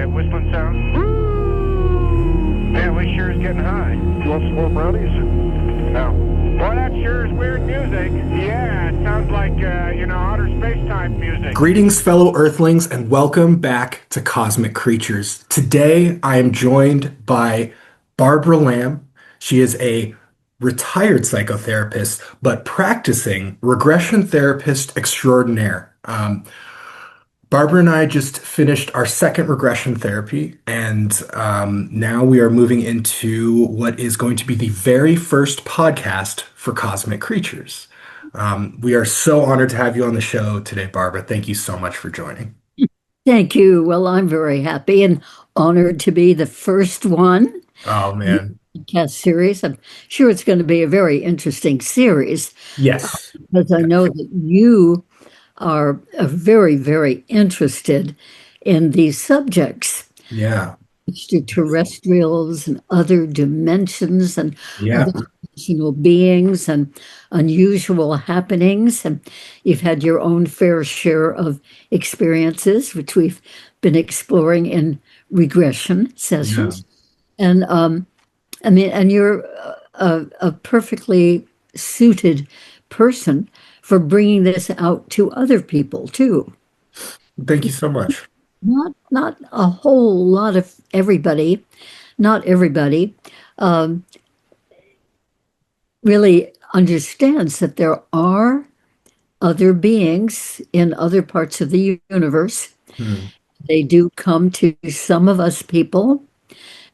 that whistling sound? Man, we sure is getting high. You want some more brownies? No. Boy, that sure is weird music. Yeah, it sounds like, outer space-time music. Greetings, fellow Earthlings, and welcome back to Cosmic Creatures. Today, I am joined by Barbara Lamb. She is a retired psychotherapist, but practicing regression therapist extraordinaire. Barbara and I just finished our second regression therapy, and now we are moving into what is going to be the very first podcast for Cosmic Creatures. We are so honored to have you on the show today, Barbara. Thank you so much for joining. Thank you. Well, I'm very happy and honored to be the first one. Oh, man. Podcast series. I'm sure it's going to be a very interesting series. Yes. Because I know that you are very, very interested in these subjects. Yeah. Extraterrestrials and other dimensions and Yeah. other dimensional beings and unusual happenings. And you've had your own fair share of experiences, which we've been exploring in regression sessions. Yeah. And you're a perfectly suited person for bringing this out to other people too. Thank you so much. Not a whole lot of everybody, not everybody really understands that there are other beings in other parts of the universe. They do come to some of us people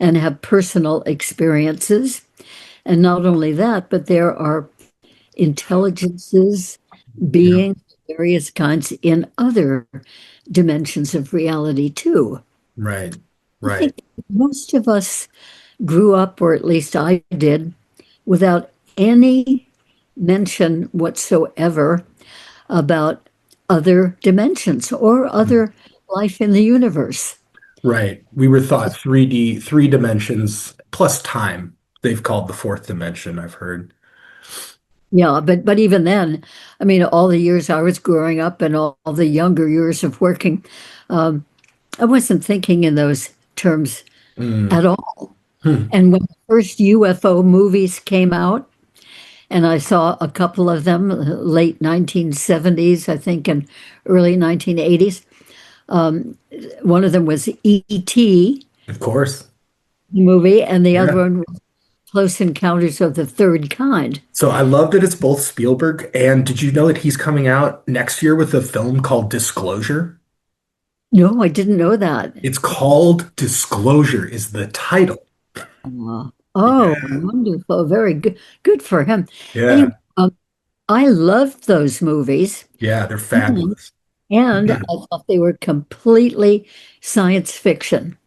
and have personal experiences. And not only that, but there are intelligences, beings, various kinds in other dimensions of reality too. Right. I think most of us grew up, or at least I did, without any mention whatsoever about other dimensions or other life in the universe. Right. We were thought 3D, 3 dimensions plus time. They've called the fourth dimension, I've heard. Yeah, but even then, I mean, all the years I was growing up and all the younger years of working, I wasn't thinking in those terms at all. And when the first UFO movies came out, and I saw a couple of them, late 1970s, I think, and early 1980s, one of them was E.T. Of course. movie, and the other one was Close Encounters of the Third Kind. So I love that it's both Spielberg, and did you know that he's coming out next year with a film called Disclosure? No, I didn't know that. It's called Disclosure is the title. Wonderful. Very good. Good for him. Yeah. Anyway, I loved those movies. Yeah, they're fabulous. And I thought they were completely science fiction.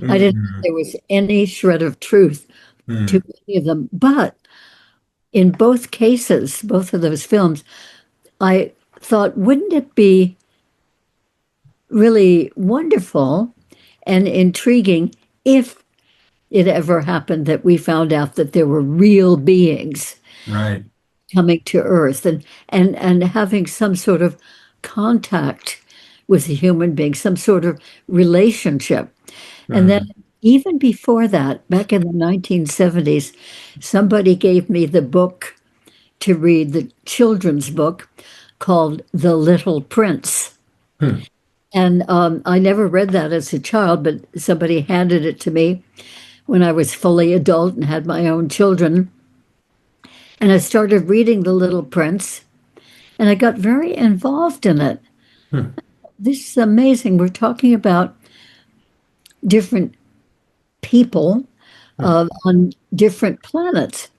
I didn't think there was any shred of truth to any of them. But in both cases, both of those films, I thought, wouldn't it be really wonderful and intriguing if it ever happened that we found out that there were real beings coming to Earth and having some sort of contact with a human being, some sort of relationship. And then even before that, back in the 1970s, somebody gave me the book to read, the children's book called The Little Prince. And I never read that as a child, but somebody handed it to me when I was fully adult and had my own children. And I started reading The Little Prince, and I got very involved in it. This is amazing. We're talking about different people on different planets.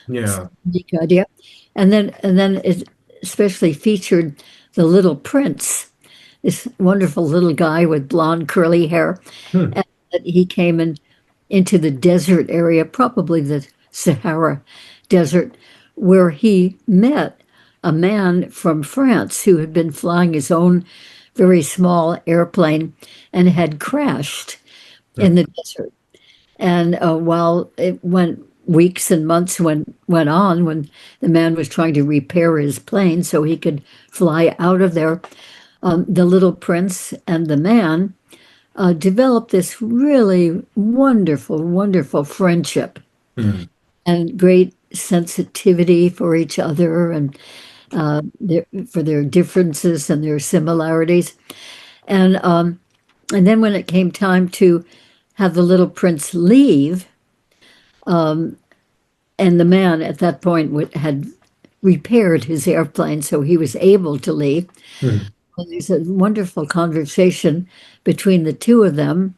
Yeah. Unique idea. And then it especially featured the Little Prince, this wonderful little guy with blonde curly hair. And he came into the desert area, probably the Sahara Desert, where he met a man from France who had been flying his own very small airplane and had crashed in the desert. And while it went, weeks and months went on when the man was trying to repair his plane so he could fly out of there, the Little Prince and the man developed this really wonderful, wonderful friendship Mm. and great sensitivity for each other and for their differences and their similarities. And then when it came time to have the little prince leave, and the man at that point had repaired his airplane, so he was able to leave. Mm. Well, there's a wonderful conversation between the two of them,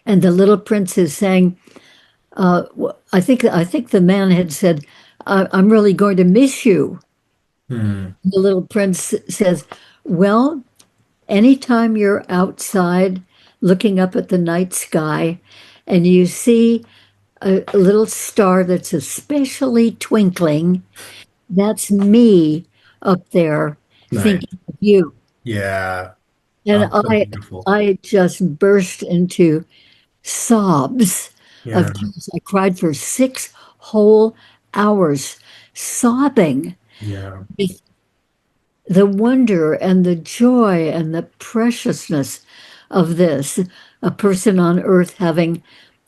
and the little prince is saying, "I think the man had said, I'm really going to miss you." Mm. The little prince says, "Well, anytime you're outside looking up at the night sky, and you see a little star that's especially twinkling, that's me up there Nice. thinking of you." Yeah. And Oh, so beautiful. I just burst into sobs Yeah. of tears. I cried for 6 whole hours, sobbing Yeah. with the wonder and the joy and the preciousness of this. A person on earth having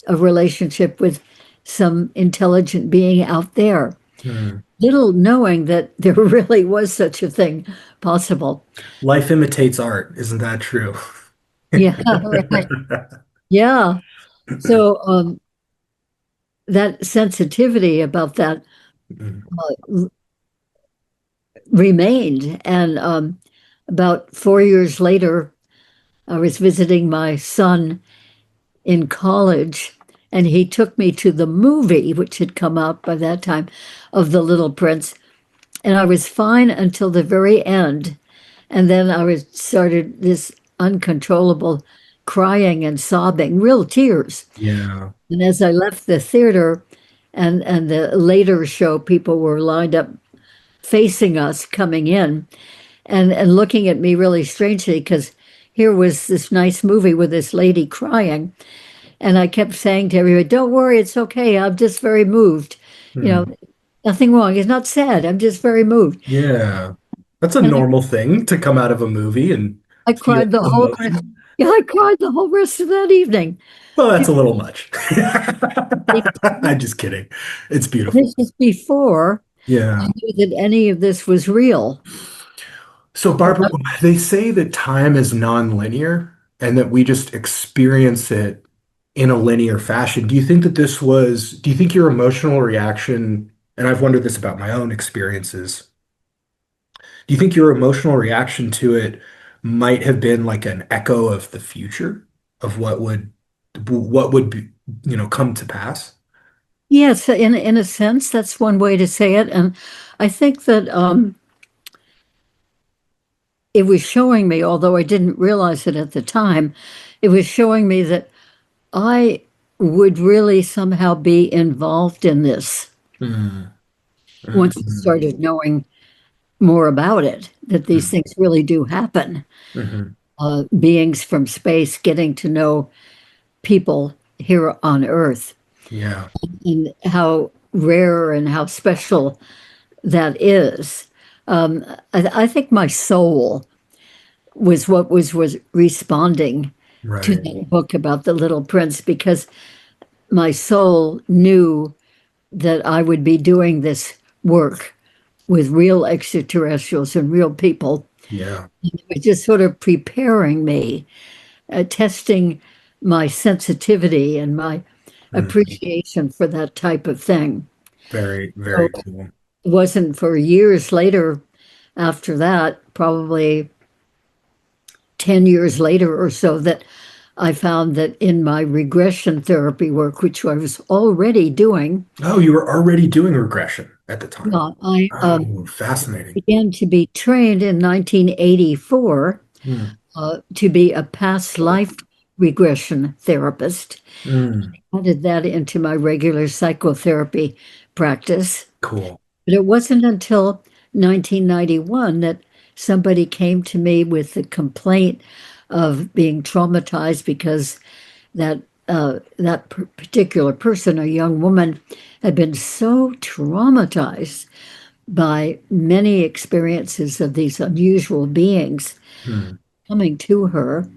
a relationship with some intelligent being out there. Mm. Little knowing that there really was such a thing possible. Life imitates art. Isn't that true? Yeah, right. Yeah. So that sensitivity about that Mm. remained. And about 4 years later, I was visiting my son in college, and he took me to the movie, which had come out by that time, of The Little Prince. And I was fine until the very end. And then I was started this uncontrollable crying and sobbing, real tears. Yeah. And as I left the theater and the later show, people were lined up facing us coming in and looking at me really strangely because here was this nice movie with this lady crying. And I kept saying to everybody, "Don't worry, it's okay. I'm just very moved. You Mm. know, nothing wrong. It's not sad. I'm just very moved." Yeah. That's a And normal thing to come out of a movie and I feel cried the whole rest. emotion. Yeah, I cried the whole rest of that evening. Well, that's This a little much. is I'm just kidding. It's beautiful. this is before I Yeah. knew that any of this was real. So, Barbara, they say that time is non-linear and that we just experience it in a linear fashion. Do you think your emotional reaction, and I've wondered this about my own experiences, do you think your emotional reaction to it might have been like an echo of the future of what would be, come to pass? Yes, in a sense, that's one way to say it. And I think that it was showing me, although I didn't realize it at the time, it was showing me that I would really somehow be involved in this Mm, once I mm, started knowing more about it, that these mm, things really do happen. mhm. Beings from space getting to know people here on Earth Yeah, and how rare and how special that is. I think my soul was what was responding to right. that book about the little prince because my soul knew that I would be doing this work with real extraterrestrials and real people. Yeah. It was just sort of preparing me, testing my sensitivity and my Mm, appreciation for that type of thing. very, So very cool. it wasn't for years later after that, probably 10 years later or so, that I found that in my regression therapy work, which I was already doing, Oh, you were already doing regression at the time. I Oh, fascinating. began to be trained in 1984 Mm, to be a past life regression therapist. mm, I added that into my regular psychotherapy practice. cool. But it wasn't until 1991 that somebody came to me with the complaint of being traumatized because that particular person, a young woman, had been so traumatized by many experiences of these unusual beings Mm, coming to her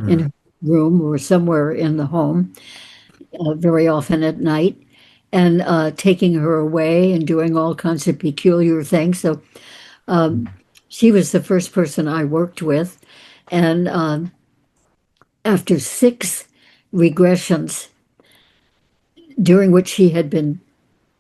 in mm, her room or somewhere in the home, very often at night, and taking her away and doing all kinds of peculiar things. So she was the first person I worked with. And after 6 regressions, during which she had been,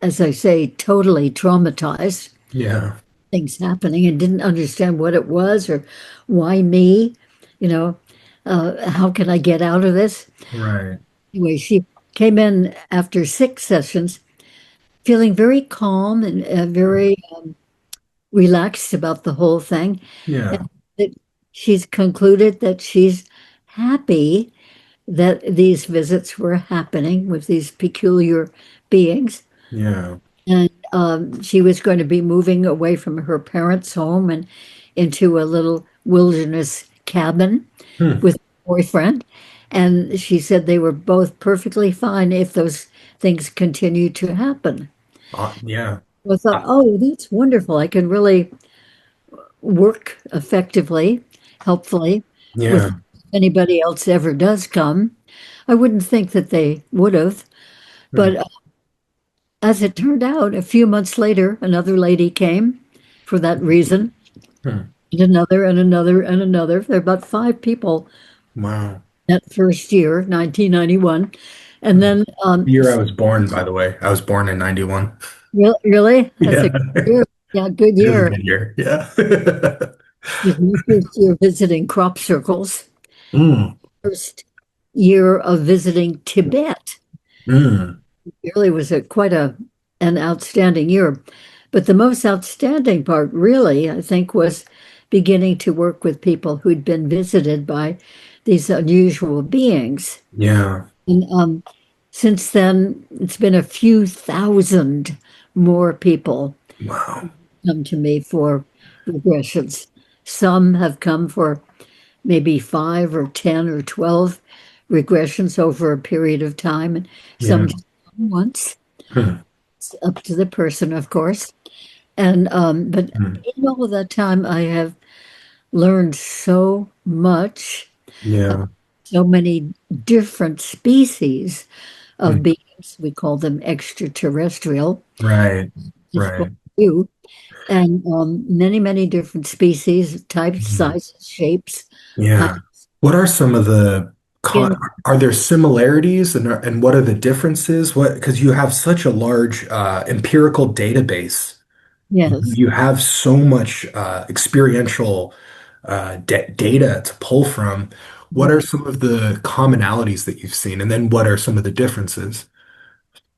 as I say, totally traumatized, Yeah. things happening, and didn't understand what it was or why me, you know, how can I get out of this? Right. Anyway, she came in after 6 sessions feeling very calm and very relaxed about the whole thing. And Yeah. that she's concluded that she's happy that these visits were happening with these peculiar beings. Yeah. And she was going to be moving away from her parents' home and into a little wilderness cabin Hmm. with a boyfriend. And she said they were both perfectly fine if those things continued to happen. Yeah. I thought, Uh, oh, that's wonderful. I can really work effectively, helpfully, with yeah. anybody else ever does come. I wouldn't think that they would have, Hmm. but as it turned out, a few months later, another lady came for that reason, Hmm. and another, and another, and another. There are about 5 people Wow. that first year, 1991. And Hmm. then, The year I was born, by the way. I was born in 91. really? That's a Yeah. good year. Yeah, good It is a year. good year. Yeah. It was my first year visiting crop circles, Mm. first year of visiting Tibet. Mm. It really was quite an outstanding year. But the most outstanding part, really, I think, was beginning to work with people who'd been visited by these unusual beings. Yeah. And since then, it's been a few thousand more people Wow. come to me for regressions. Some have come for maybe 5 or 10 or 12 regressions over a period of time, and Yeah. some just come once. Hmm. It's up to the person, of course. And but Hmm. in all of that time, I have learned so much, Yeah. so many different species of Hmm. beings. We call them extraterrestrial, Right. just like Right. you, and many, many different species, types, Hmm. sizes, shapes, Yeah. What are some of the skin. are there similarities and what are the differences? What because you have such a large empirical database. Yes. You have so much experiential data to pull from. What are some of the commonalities that you've seen, and then what are some of the differences?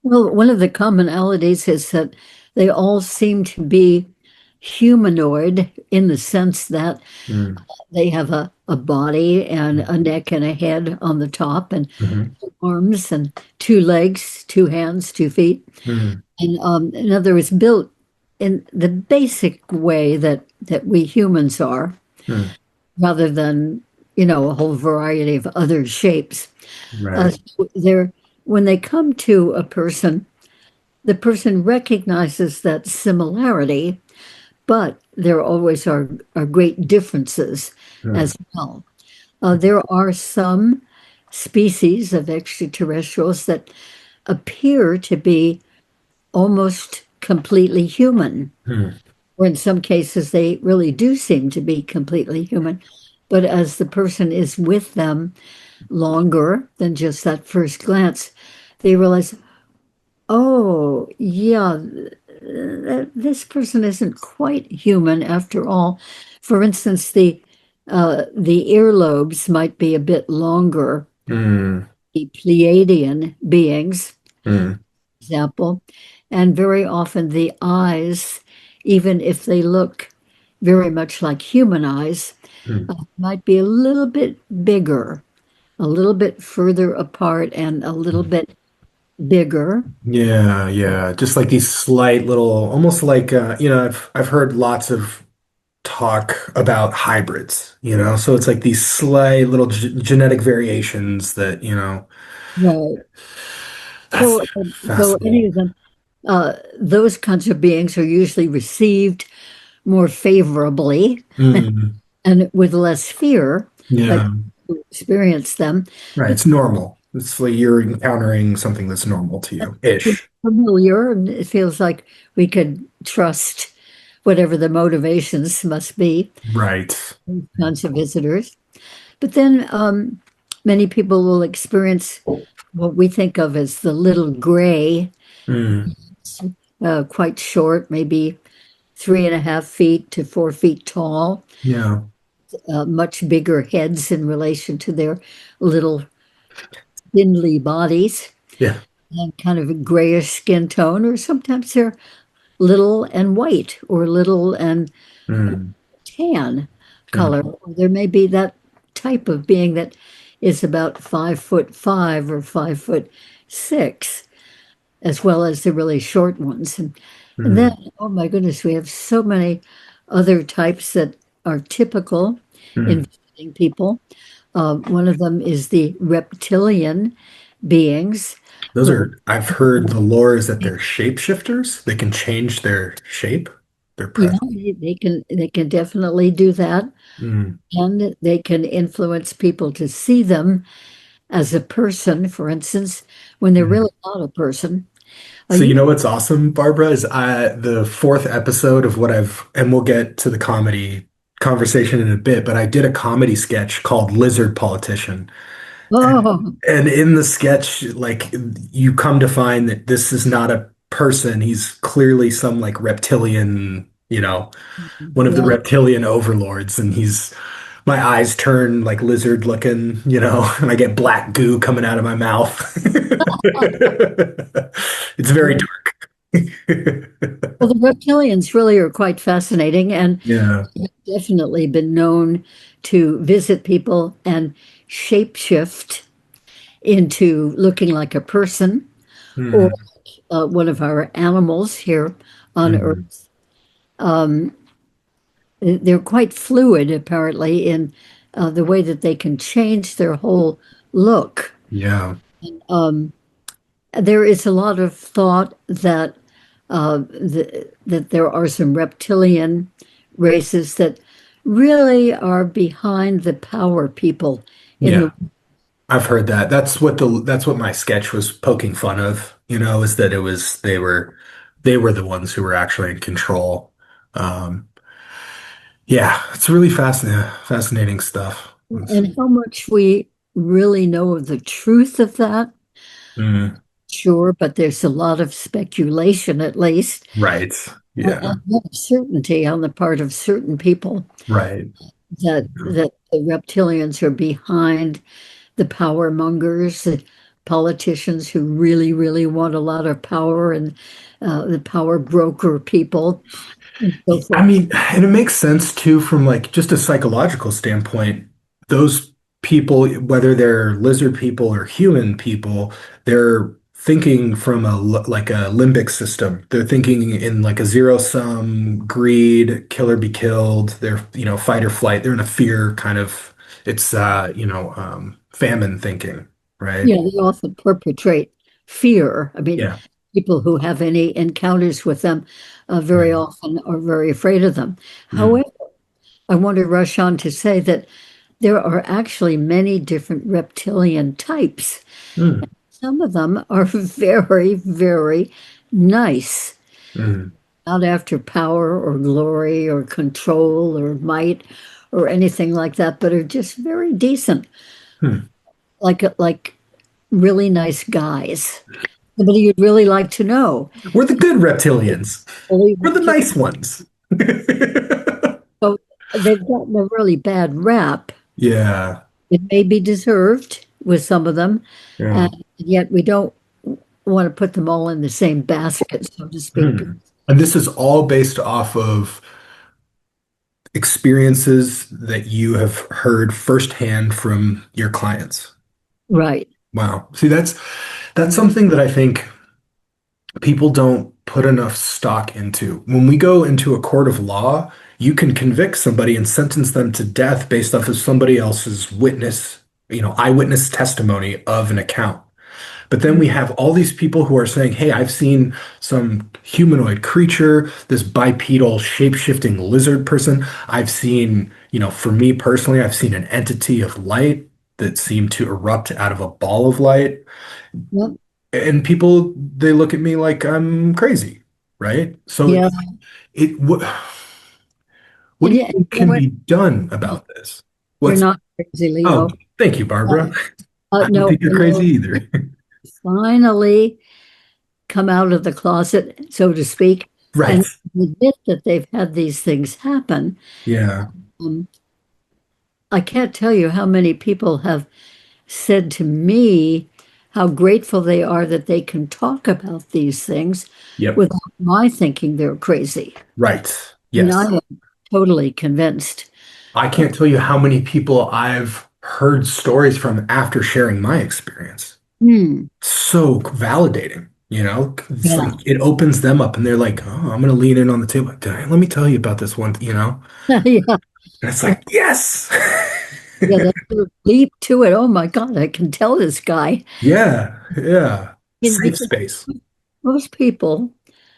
Well, one of the commonalities is that they all seem to be humanoid in the sense that Mm. they have a body and a neck and a head on the top, and Hmm. 2 arms and 2 legs, 2 hands, 2 feet. Mm. And in other words, built in the basic way that we humans are, Mm. rather than, a whole variety of other shapes. Right. So when they come to a person, the person recognizes that similarity, but there always are great differences Mm. as well. There are some species of extraterrestrials that appear to be almost completely human, Mm. or in some cases, they really do seem to be completely human. But as the person is with them longer than just that first glance, they realize, oh, yeah, this person isn't quite human after all. For instance, the earlobes might be a bit longer. Mm. The Pleiadian beings, Mm. example, and very often the eyes, even if they look very much like human eyes, Mm. might be a little bit bigger, a little bit further apart, and a little bit bigger. Yeah, yeah. Just like these slight little, almost like I've heard lots of talk about hybrids, so it's like these slight little genetic variations that, Right. that's So any fascinating. of them, those kinds of beings are usually received more favorably Mm. and with less fear. But Yeah. who experience them. Right. But It's normal. It's like you're encountering something that's normal to you, it's ish. familiar, and it feels like we could trust whatever the motivations must be, Right. those kinds of visitors. But then many people will experience what we think of as the little gray, Mm. quite short, maybe 3.5 feet to 4 feet tall, Yeah. much bigger heads in relation to their little spindly bodies, Yeah. and kind of a grayish skin tone, or sometimes they're little and white or little and Mm. tan color. Mm. There may be that type of being that is about 5'5" or 5'6", as well as the really short ones. And then, Mm. oh my goodness, we have so many other types that are typical in Mm. visiting people. One of them is the reptilian beings Those who, are, I've heard the lore is that they're shapeshifters. They can change their shape, their yeah, presence. they can definitely do that, Mm. and they can influence people to see them as a person, for instance, when they're Mm. really not a person. So You you know what's awesome, Barbara, is the fourth episode of what and we'll get to the comedy conversation in a bit, but I did a comedy sketch called Lizard Politician. oh, And in the sketch, like you come to find that this is not a person. He's clearly some like reptilian, one of the yeah. reptilian overlords. And my eyes turn like lizard looking, and I get black goo coming out of my mouth. It's very dark. Well, the reptilians really are quite fascinating, and Yeah. definitely been known to visit people and shapeshift into looking like a person or Hmm. one of our animals here on Hmm. Earth. Um, they're quite fluid, apparently, in the way that they can change their whole look. Yeah. Um, there is a lot of thought that that there are some reptilian races that really are behind the power people in Yeah. the I've heard that. That's what my sketch was poking fun of, is that they were the ones who were actually in control. Um, yeah, it's really fascinating stuff. and how much we really know of the truth of that. Mm, Sure, but there's a lot of speculation, at least, right. and Yeah. not certainty on the part of certain people Right. that the reptilians are behind the power mongers, the politicians who really, really want a lot of power, and the power broker people, and so I forth. mean, and it makes sense too from like just a psychological standpoint. Those people, whether they're lizard people or human people, they're thinking from like a limbic system. They're thinking in like a zero sum, greed, kill or be killed. They're, fight or flight. They're in a fear kind of, it's famine thinking, right? Yeah, they often perpetrate fear. I mean, Yeah. people who have any encounters with them very Mm. often are very afraid of them. Mm. However, I want to rush on to say that there are actually many different reptilian types. Mm. Some of them are very, very nice, Mm. not after power or glory or control or might or anything like that, but are just very decent, Mm. like really nice guys. Somebody you'd really like to know. We're the good reptilians. Fully We're the reptilian. nice ones. So they've gotten a really bad rap. Yeah. It may be deserved with some of them, Yeah. and yet we don't want to put them all in the same basket, so to speak. Hmm. And this is all based off of experiences that you have heard firsthand from your clients. Right. Wow. See, that's something that I think people don't put enough stock into. When we go into a court of law, you can convict somebody and sentence them to death based off of somebody else's eyewitness testimony of an account. But then we have all these people who are saying, hey, I've seen some humanoid creature, this bipedal shape-shifting lizard person. I've seen, for me personally, I've seen an entity of light. that seem to erupt out of a ball of light. Yep. And people, they look at me like I'm crazy, right? So Yeah. it what And do you yeah, think you know can what? be done about this? You're What's not crazy, Oh, Leo. thank you, Uh, Barbara. I don't no, think you're crazy Leo either. finally come out of the closet, so to speak, Right. and admit that they've had these things happen. Yeah. Um, I can't tell you how many people have said to me how grateful they are that they can talk about these things Yep. without my thinking they're crazy. Right. I mean, I Yes. am totally convinced. I can't tell you how many people I've heard stories from after sharing my experience. Hmm, So validating, you know? It's like yeah, it opens them up and they're like, "Oh, I'm gonna lean in on the table. Let me tell you about this one, you know?" yeah, And it's like, "Yes." yeah. They sort of leap to it. Oh my God, I can tell this guy. Yeah. Yeah. Safe Because space. most people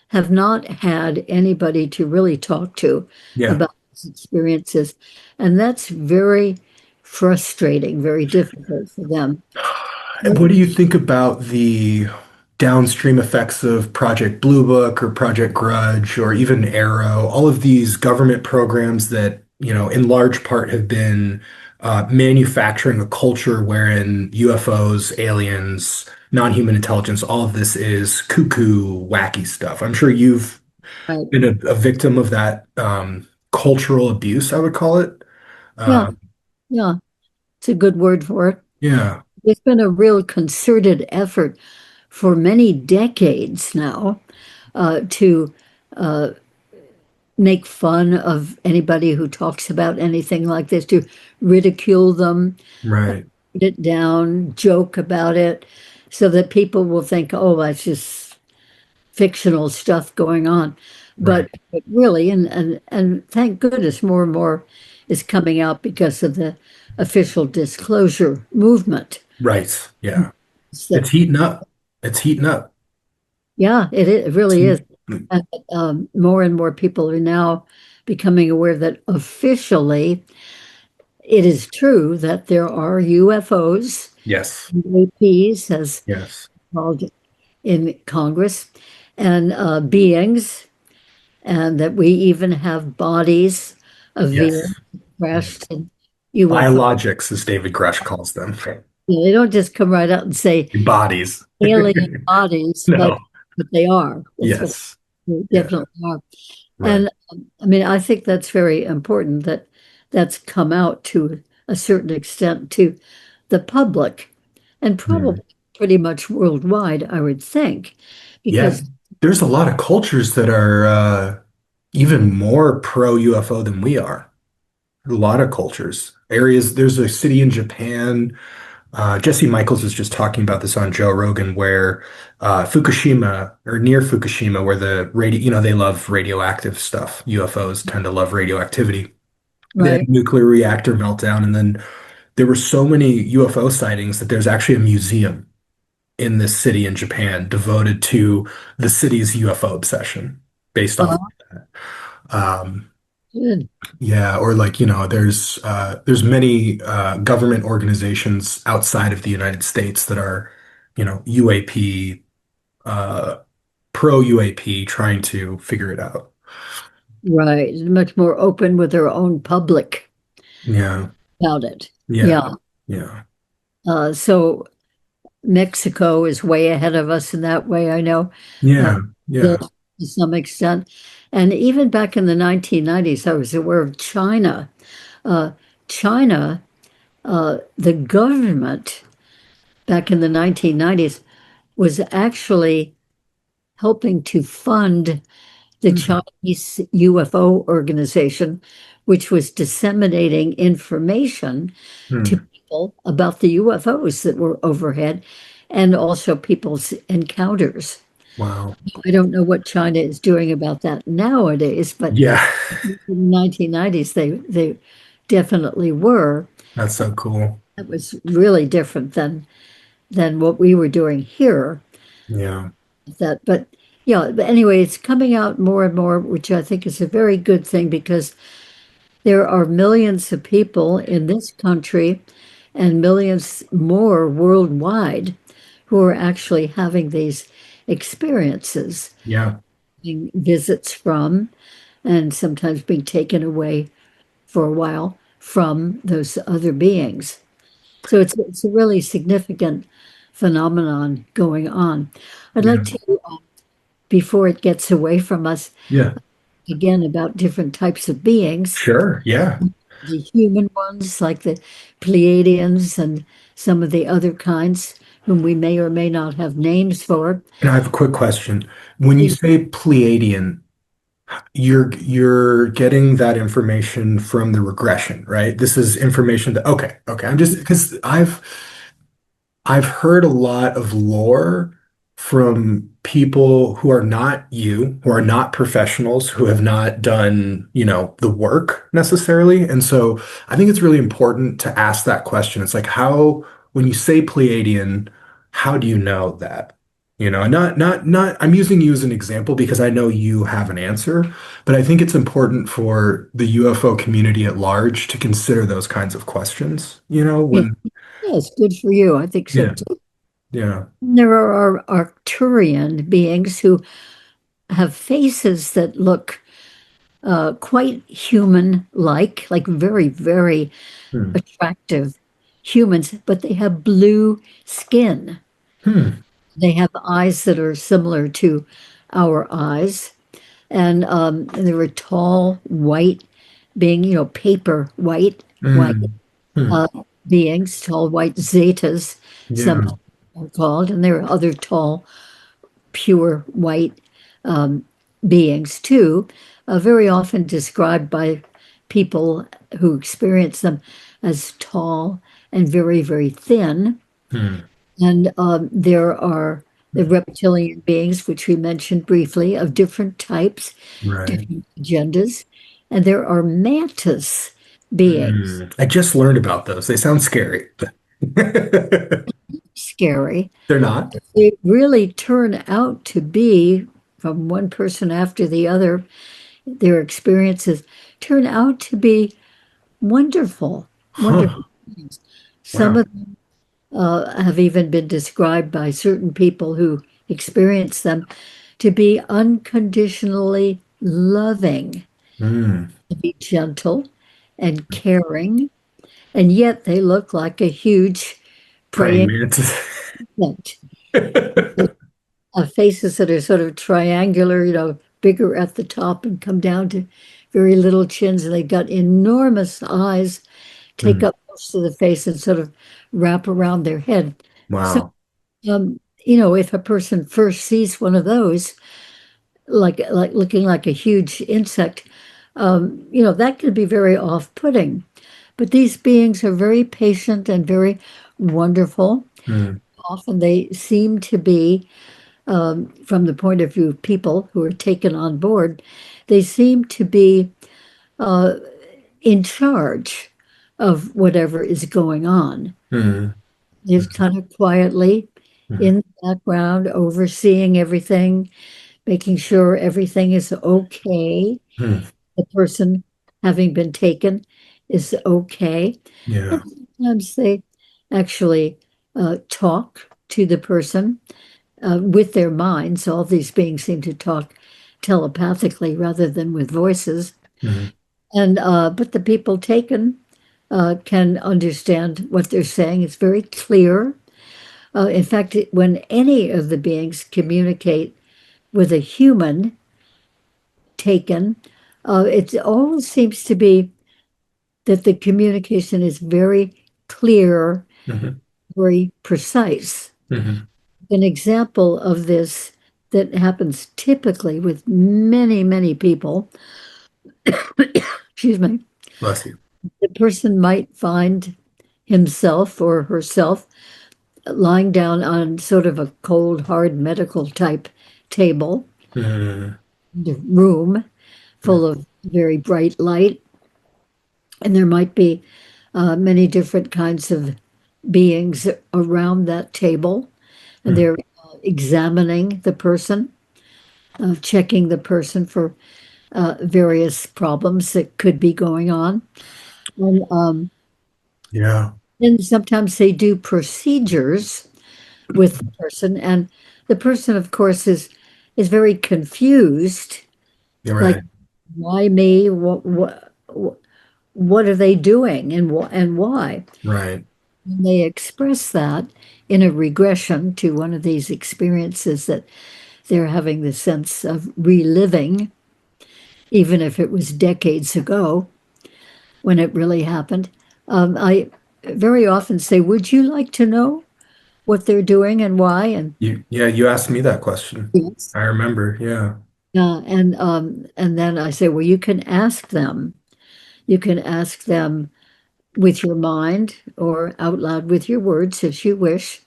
have not had anybody to really talk to Yeah. about these experiences. And that's very frustrating, very difficult for them. What do you think about the downstream effects of Project Blue Book or Project Grudge or even Arrow? All of these government programs that, in large part have been manufacturing a culture wherein UFOs, aliens, non-human intelligence, all of this is cuckoo, wacky stuff. I'm sure you've Right. been a victim of that cultural abuse, I would call it. Yeah, Uh, yeah, it's a good word for it. yeah, There's been a real concerted effort for many decades now to uh, make fun of anybody who talks about anything like this, to ridicule them, right, put it down, joke about it, so that people will think, oh, that's just fictional stuff going on. right, But really, and thank goodness more and more is coming out because of the official disclosure movement. right. Yeah. So, It's heating up. It's heating up. yeah, it It's really is. heat- And, more and more people are now becoming aware that officially it is true that there are UFOs, Yes. UAPs, as Yes. called in Congress, and beings, and that we even have bodies of beings Yes. crashed in UFO. Biologics, as David Grush calls them. They don't just come right out and say Bodies. alien bodies, but No. they are. That's what Yes. they Yeah. definitely are. Right. And I mean, I think that's very important that that's come out to a certain extent to the public and Yeah. probably pretty much worldwide, I would think, Yeah. because There's a lot of cultures that are even more pro UFO than we are. A lot of cultures. Areas, there's a city in Japan. Jesse Michaels was just talking about this on Joe Rogan, where Fukushima or near Fukushima, where the radio, they love radioactive stuff. UFOs tend to love radioactivity. They had right. a nuclear reactor meltdown, and then there were so many UFO sightings that there's actually a museum in this city in Japan devoted to the city's UFO obsession based off Uh, of that. Um, Good. yeah, or like, there's many government organizations outside of the United States that are, UAP, uh, pro UAP trying to figure it out. Right. Much more open with their own public Yeah, about it. yeah, Yeah. yeah, So Mexico is way ahead of us in that way, I know, uh, yeah, still yeah, to some extent. And even back in the 1990s, I was aware of China. Uh, China, the government back in the 1990s was actually helping to fund the hmm, Chinese UFO organization, which was disseminating information to hmm. people about the UFOs that were overhead and also people's encounters. Wow. I don't know what China is doing about that nowadays, but Yeah, in the 1990s, they definitely were. that's so cool. It was really different than what we were doing here. Yeah, That, but yeah, but anyway, it's coming out more and more, which I think is a very good thing because there are millions of people in this country and millions more worldwide who are actually having these experiences, Yeah. being visits from, and sometimes being taken away for a while from those other beings. So it's a really significant phenomenon going on. I'd like Yeah. to, before it gets away from us, Yeah. again about different types of beings, Sure. Yeah. the human ones like the Pleiadians and some of the other kinds whom we may or may not have names for. And I have a quick question. When you say Pleiadian, you're getting that information from the regression, right? This is information that okay. I'm just because I've heard a lot of lore from people who are not you, who are not professionals, who have not done, the work necessarily. And so I think it's really important to ask that question. It's like when you say Pleiadian, how do you know that? And not, I'm using you as an example because I know you have an answer, but I think it's important for the UFO community at large to consider those kinds of questions, Yeah, when, yes, good for you. I think so yeah, too. yeah. There are Arcturian beings who have faces that look quite human-like very, very Hmm. attractive humans, but they have blue skin. Hmm. They have eyes that are similar to our eyes, and they were tall, white, being paper white Mm. Hmm. uh, beings, tall white zetas, some Yeah. are called, and there are other tall, pure white um, beings too, very often described by people who experience them as tall and very, very thin. Hmm. And there are the reptilian beings, which we mentioned briefly, of different types, Right. different agendas. And there are mantis beings, I just learned about those. They sound scary. They're scary. not. They really turn out to be, from one person after the other, their experiences turn out to be wonderful, Huh. wonderful things. Some Wow. of them have even been described by certain people who experience them to be unconditionally loving, Mm. to be gentle and caring, and yet they look like a huge Praying praying mantis. mantis. Faces that are sort of triangular, bigger at the top and come down to very little chins. And they've got enormous eyes, take Mm. up most of the face and sort of wrap around their head. So, Wow. if a person first sees one of those, like looking like a huge insect, that could be very off-putting. But these beings are very patient and very wonderful. Mm. Often they seem to be from the point of view of people who are taken on board, they seem to be uh, in charge of whatever is going on. Mm. They're kind of quietly Mm. in the background, overseeing everything, making sure everything is okay. Mm. The person having been taken is okay. And Yeah. sometimes they actually talk to the person with their minds. All these beings seem to talk telepathically rather than with voices. Mm. And but the people taken can understand what they're saying. It's very clear. In fact, when any of the beings communicate with a human taken, it always seems to be that the communication is very clear, Mhm. very precise. Mhm. An example of this that happens typically with many, many people, excuse me, Bless you. the person might find himself or herself lying down on sort of a cold, hard medical type table, Mm. the room full of very bright light, and there might be many different kinds of beings around that table, and Mm. they're examining the person, checking the person for various problems that could be going on. And Yeah. then sometimes they do procedures with the person, and the person, of course, is very confused. You're Like, right. why me? What are they doing, and why? Right. And they express that in a regression to one of these experiences that they're having the sense of reliving, even if it was decades ago when it really happened. I very often say, "Would you like to know what they're doing and why?" And You asked me that question. yes. I remember. Yeah. And then I say, well, you can ask them. You can ask them with your mind or out loud with your words as you wish.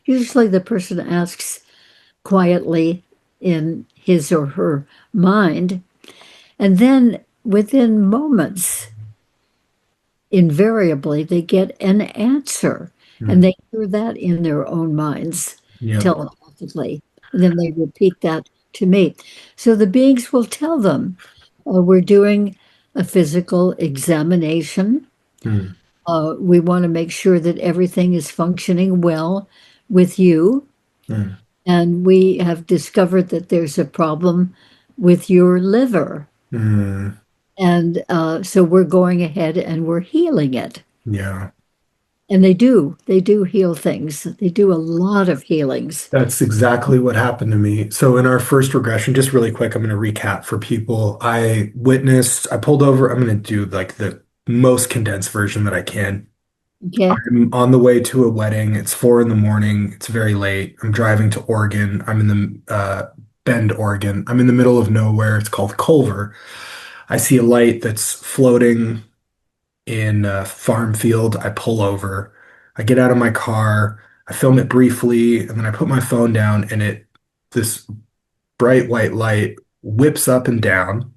Usually the person asks quietly in his or her mind. And then within moments, invariably, they get an answer. And Mm. they hear that in their own minds Yeah. telepathically. And then they repeat that to me. So the beings will tell them, we're doing a physical examination. Mm. We want to make sure that everything is functioning well with you. Mm. And we have discovered that there's a problem with your liver. Mm. And so we're going ahead and we're healing it. Yeah. And they do heal things. They do a lot of healings. That's exactly what happened to me. So in our first regression, just really quick, I'm going to recap for people. I pulled over, I'm going to do like the most condensed version that I can. Okay. I'm on the way to a wedding. It's 4 in the morning. It's very late. I'm driving to Oregon. I'm in the Bend, Oregon. I'm in the middle of nowhere. It's called Culver. I see a light that's floating in a farm field. I pull over. I get out of my car. I film it briefly, and then I put my phone down, and this bright white light whips up and down.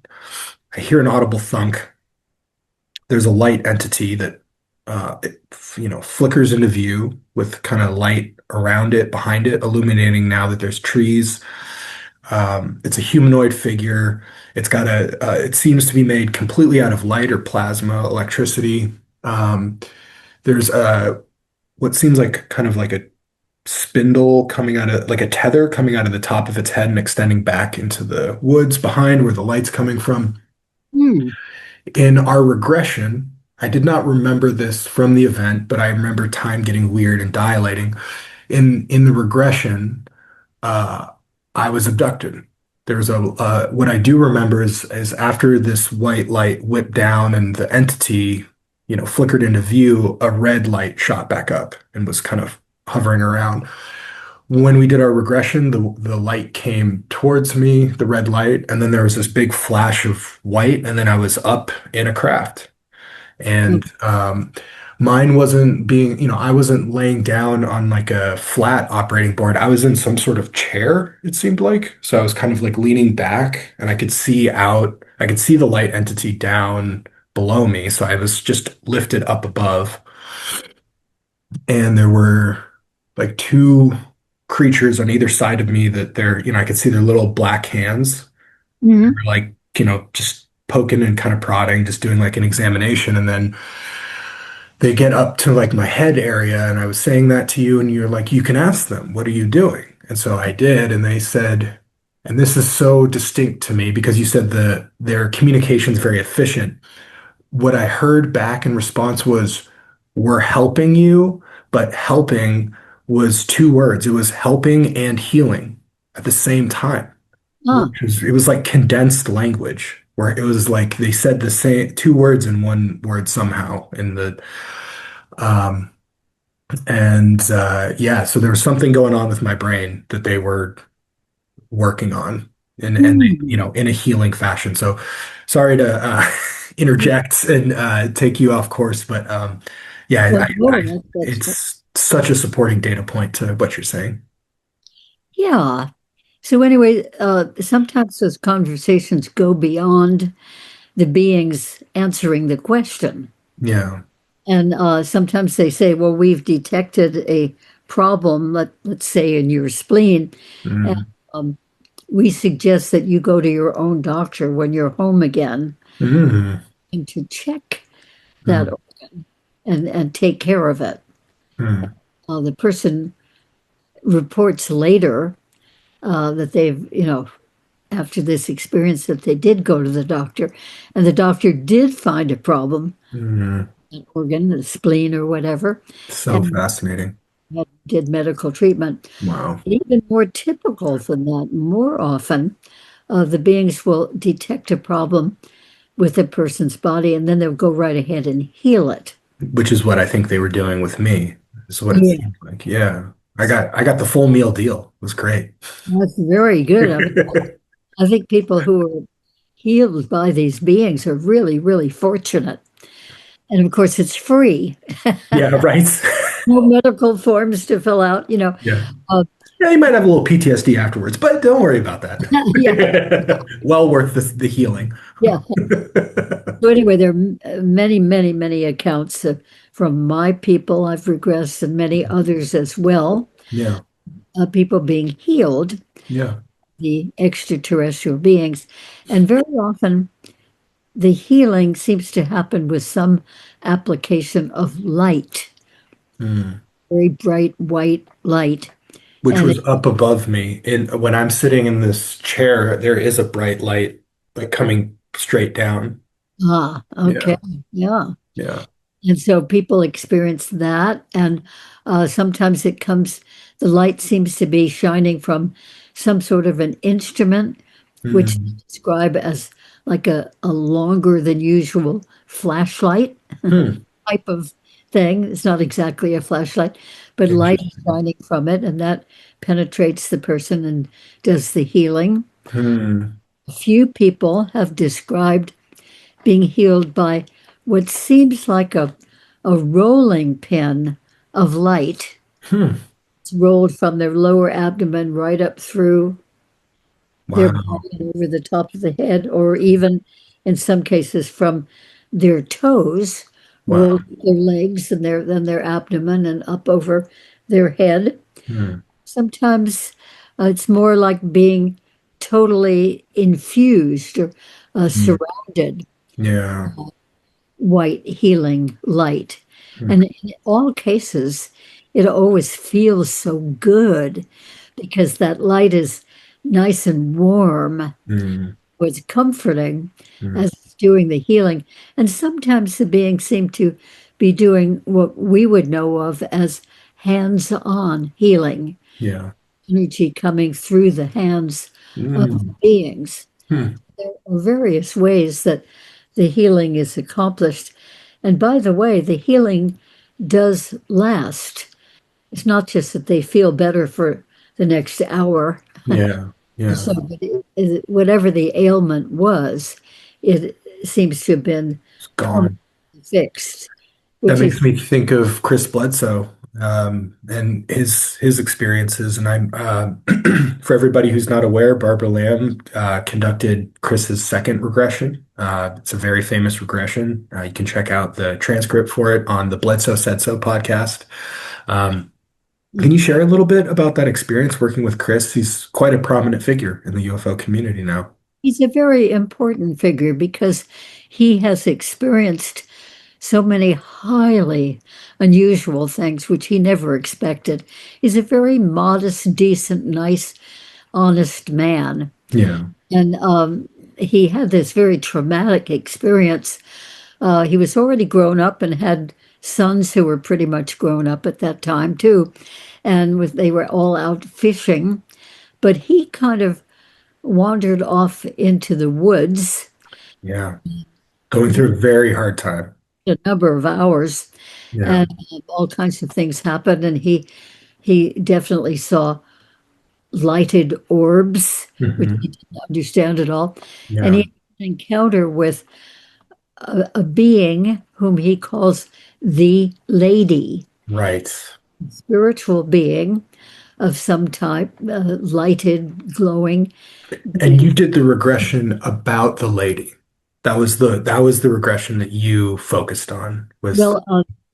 I hear an audible thunk. There's a light entity that flickers into view with kind of light around it, behind it, illuminating now that there's trees. It's a humanoid figure. It seems to be made completely out of light or plasma, electricity. Um, there's what seems like kind of like a spindle coming out of, like a tether coming out of the top of its head and extending back into the woods behind where the light's coming from. Hmm. In our regression, I did not remember this from the event, but I remember time getting weird and dilating. In the regression, uh, I was abducted. There's a what I do remember is after this white light whipped down and the entity, flickered into view, a red light shot back up and was kind of hovering around. When we did our regression, the light came towards me, the red light, and then there was this big flash of white, and then I was up in a craft. And mine wasn't being, I wasn't laying down on like a flat operating board. I was in some sort of chair, it seemed like. So I was kind of like leaning back and I could see the light entity down below me. So I was just lifted up above. And there were like two creatures on either side of me that I could see their little black hands. They Mhm. were like, just poking and kind of prodding, just doing like an examination. And then they get up to like my head area, and I was saying that to you, and you're like, you can ask them, what are you doing? And so I did, and they said, and this is so distinct to me because you said their communication is very efficient. What I heard back in response was, we're helping you, but helping was two words. It was helping and healing at the same time, Ah. it was like condensed language where it was like they said the same two words in one word somehow in the um yeah, so there was something going on with my brain that they were working on and they, Hmm. in a healing fashion. So sorry to interject and take you off course, but Well, yeah, no, that's it's such a supporting data point to what you're saying. yeah. So anyway, sometimes those conversations go beyond the beings answering the question. Yeah. And sometimes they say, well, we've detected a problem, let's say in your spleen, and Mm. um, we suggest that you go to your own doctor when you're home again Mm. and to check that Mm. organ. and take care of it. Hmm. The person reports later that they've, after this experience, that they did go to the doctor, and the doctor did find a problem, Hmm. an organ, the spleen or whatever, So and fascinating. did medical treatment. Wow. Even more typical than that, more often, the beings will detect a problem with a person's body, and then they'll go right ahead and heal it. Which is what I think they were doing with me. Is what it Yeah, seemed like. Yeah. I got the full meal deal. It was great. that's very good. I think people who are healed by these beings are really, really fortunate. And of course, it's free. Yeah, right. No medical forms to fill out, Yeah. Uh, Yeah, you might have a little PTSD afterwards, but don't worry about yeah, that. Well worth the healing. yeah. So anyway, there are many, many, many accounts from my people I've regressed and many others as well. Yeah. People being healed, Yeah. the extraterrestrial beings, and very often the healing seems to happen with some application of light, Mm. very bright white light. Which And was up above me. And when I'm sitting in this chair, there is a bright light like coming straight down. okay, Yeah. yeah. Yeah. And so people experience that, and sometimes the light seems to be shining from some sort of an instrument, which they Mm. describe as like a longer than usual flashlight Hmm. type of thing. It's not exactly a flashlight, but light is Interesting. shining from it, and that penetrates the person and does the healing. Hmm. A few people have described being healed by what seems like a rolling pin of light. Hmm. It's rolled from their lower abdomen right up through their Wow. body and over the top of the head, or even in some cases from their toes, Wow. rolled their legs and their abdomen and up over their head. Hmm. Sometimes it's more like being totally infused or Hmm. surrounded Yeah. white healing light. Hmm. And in all cases, it always feels so good because that light is nice and warm. Hmm. It's comforting Hmm. as it's doing the healing. And sometimes the beings seem to be doing what we would know of as hands-on healing, Yeah. energy coming through the hands of the Hmm. beings. Hmm. There are various ways that the healing is accomplished. And by the way, the healing does last. It's not just that they feel better for the next hour Yeah. or Yeah. so, but whatever the ailment was, it seems to have been It's permanently gone. fixed, That which is, makes me think of Chris Bledsoe, and his experiences. And I'm for everybody who's not aware, Barbara Lamb conducted Chris's second regression. It's a very famous regression. You can check out the transcript for it on the Bledsoe Said So podcast. Um, can you share a little bit about that experience working with Chris? He's quite a prominent figure in the UFO community now. he's a very important figure because he has experienced so many highly unusual things which he never expected. He's a very modest, decent, nice, honest man. Yeah. And he had this very traumatic experience. He was already grown up and had sons who were pretty much grown up at that time, too. And they were all out fishing. But he kind of wandered off into the woods Yeah. Going through a very hard time. a number of hours, Yeah. and all kinds of things happened. And he definitely saw lighted orbs, which Hmm. he didn't understand at all. And he Yeah. had an encounter with a being whom he calls the lady, Right. spiritual being of some type, lighted, glowing And you being. did the regression about the lady. That was the regression that you focused on was Well,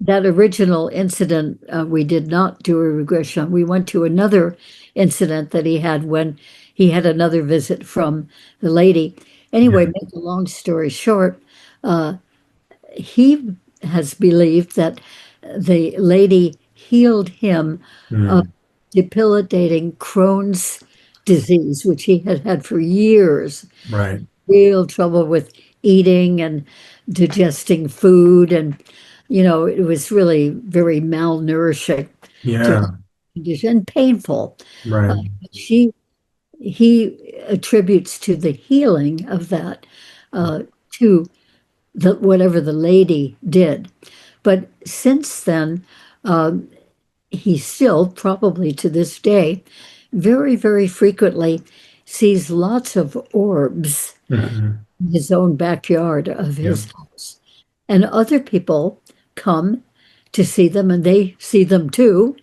that original incident, we did not do a regression. We went to another incident that he had when he had another visit from the lady. Anyway, yeah. make a long story short, he has believed that the lady healed him of Mm. debilitating Crohn's disease, which he had had for years, Right. real trouble with eating and digesting food. And, it was really very malnourishing to Yeah. condition and painful. Uh, Right. she he attributes to the healing of that to whatever the lady did. But since then, um, he still, probably to this day, very, very frequently sees lots of orbs Hmm. in his own backyard of Yeah. his house. And other people come to see them, and they see them too.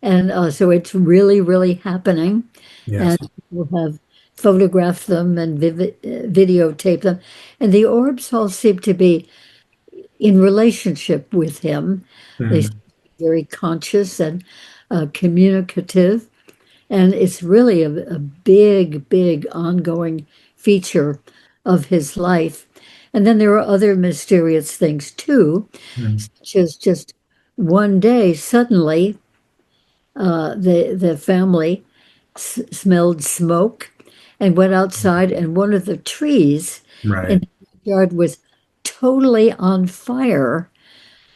And so it's really, really happening. Yes. And people have photographed them and videotaped them. And the orbs all seem to be in relationship with him. They seem Mm. to be very conscious and communicative. And it's really a big, big ongoing feature of his life. And then there are other mysterious things too, Mm. such as just one day suddenly the family smelled smoke and went outside, and one of the trees in Right. the yard was totally on fire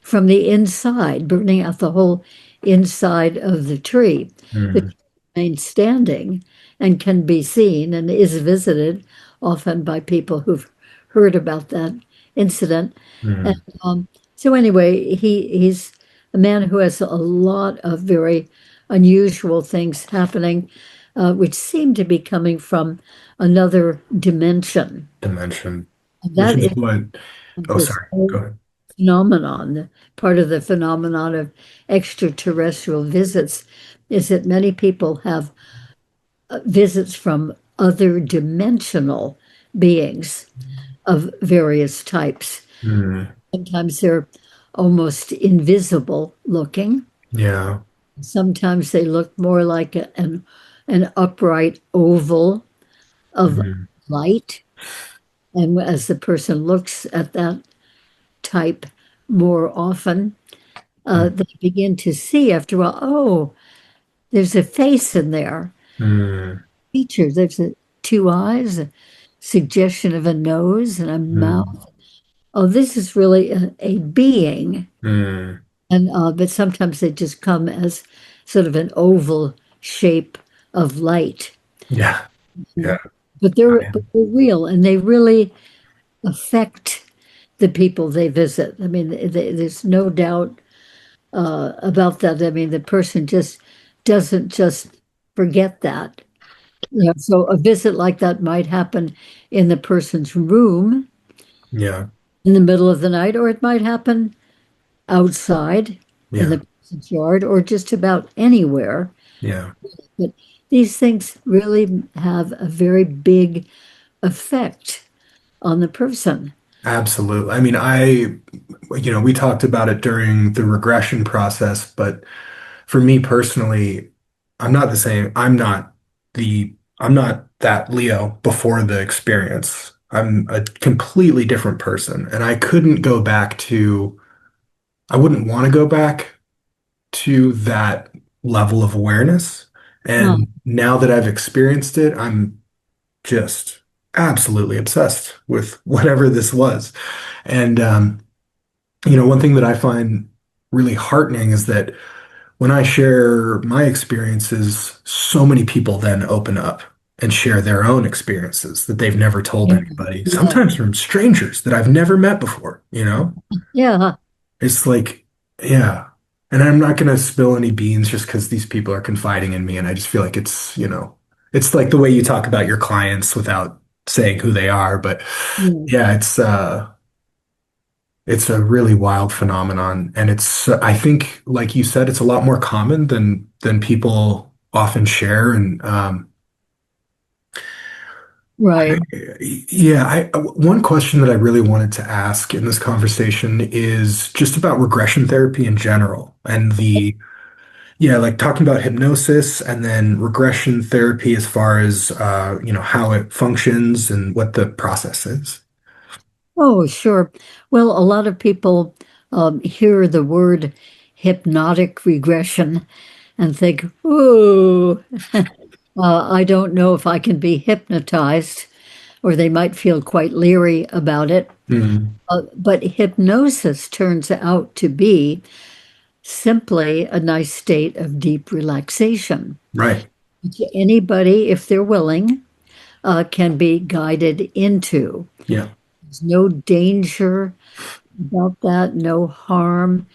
from the inside, burning out the whole inside of the tree. The Mm. tree remains standing and can be seen and is visited often by people who've heard about that incident. And Mm. so anyway, he's a man who has a lot of very unusual things happening, which seem to be coming from another dimension. Dimension, And which that is is what, oh, this sorry. Go whole ahead. phenomenon. Part of the phenomenon of extraterrestrial visits is that many people have visits from other dimensional beings of various types. Mm. Sometimes they're almost invisible looking. Yeah. Sometimes they look more like an upright oval of Mm. light. And as the person looks at that type more often, Mm. they begin to see after a while, oh, there's a face in there, Mm. feature. There's two eyes, a suggestion of a nose and a Mm. mouth. Oh, this is really a being. Mm. And but sometimes they just come as sort of an oval shape of light. Yeah. Yeah. But they're real, and they really affect the people they visit. I mean, there's no doubt about that. I mean, the person just doesn't just forget that. So a visit like that might happen in the person's room Yeah. in the middle of the night, or it might happen outside in Yeah. the person's yard, or just about anywhere. Yeah. But these things really have a very big effect on the person. Absolutely. I mean, we talked about it during the regression process, but for me personally, I'm not the same. I'm not that Leo before the experience. I'm a completely different person, and I couldn't go back to, I wouldn't want to go back to that level of awareness. Huh. And now that I've experienced it, I'm just absolutely obsessed with whatever this was. And, one thing that I find really heartening is that when I share my experiences, so many people then open up and share their own experiences that they've never told Yeah. anybody, Yeah. sometimes from strangers that I've never met before. Yeah. It's like, yeah. And I'm not going to spill any beans just because these people are confiding in me. And I just feel like it's like the way you talk about your clients without saying who they are. But Yeah. yeah, it's a really wild phenomenon. And I think, like you said, it's a lot more common than people often share. And Right. one question that I really wanted to ask in this conversation is just about regression therapy in general and yeah, like talking about hypnosis and then regression therapy as far as, how it functions and what the process is. Oh, sure. Well, a lot of people hear the word hypnotic regression and think, "Ooh, I don't know if I can be hypnotized," or they might feel quite leery about it. Mm. But hypnosis turns out to be simply a nice state of deep relaxation. Right. Anybody, if they're willing, can be guided into. Yeah. There's no danger about that, no harm.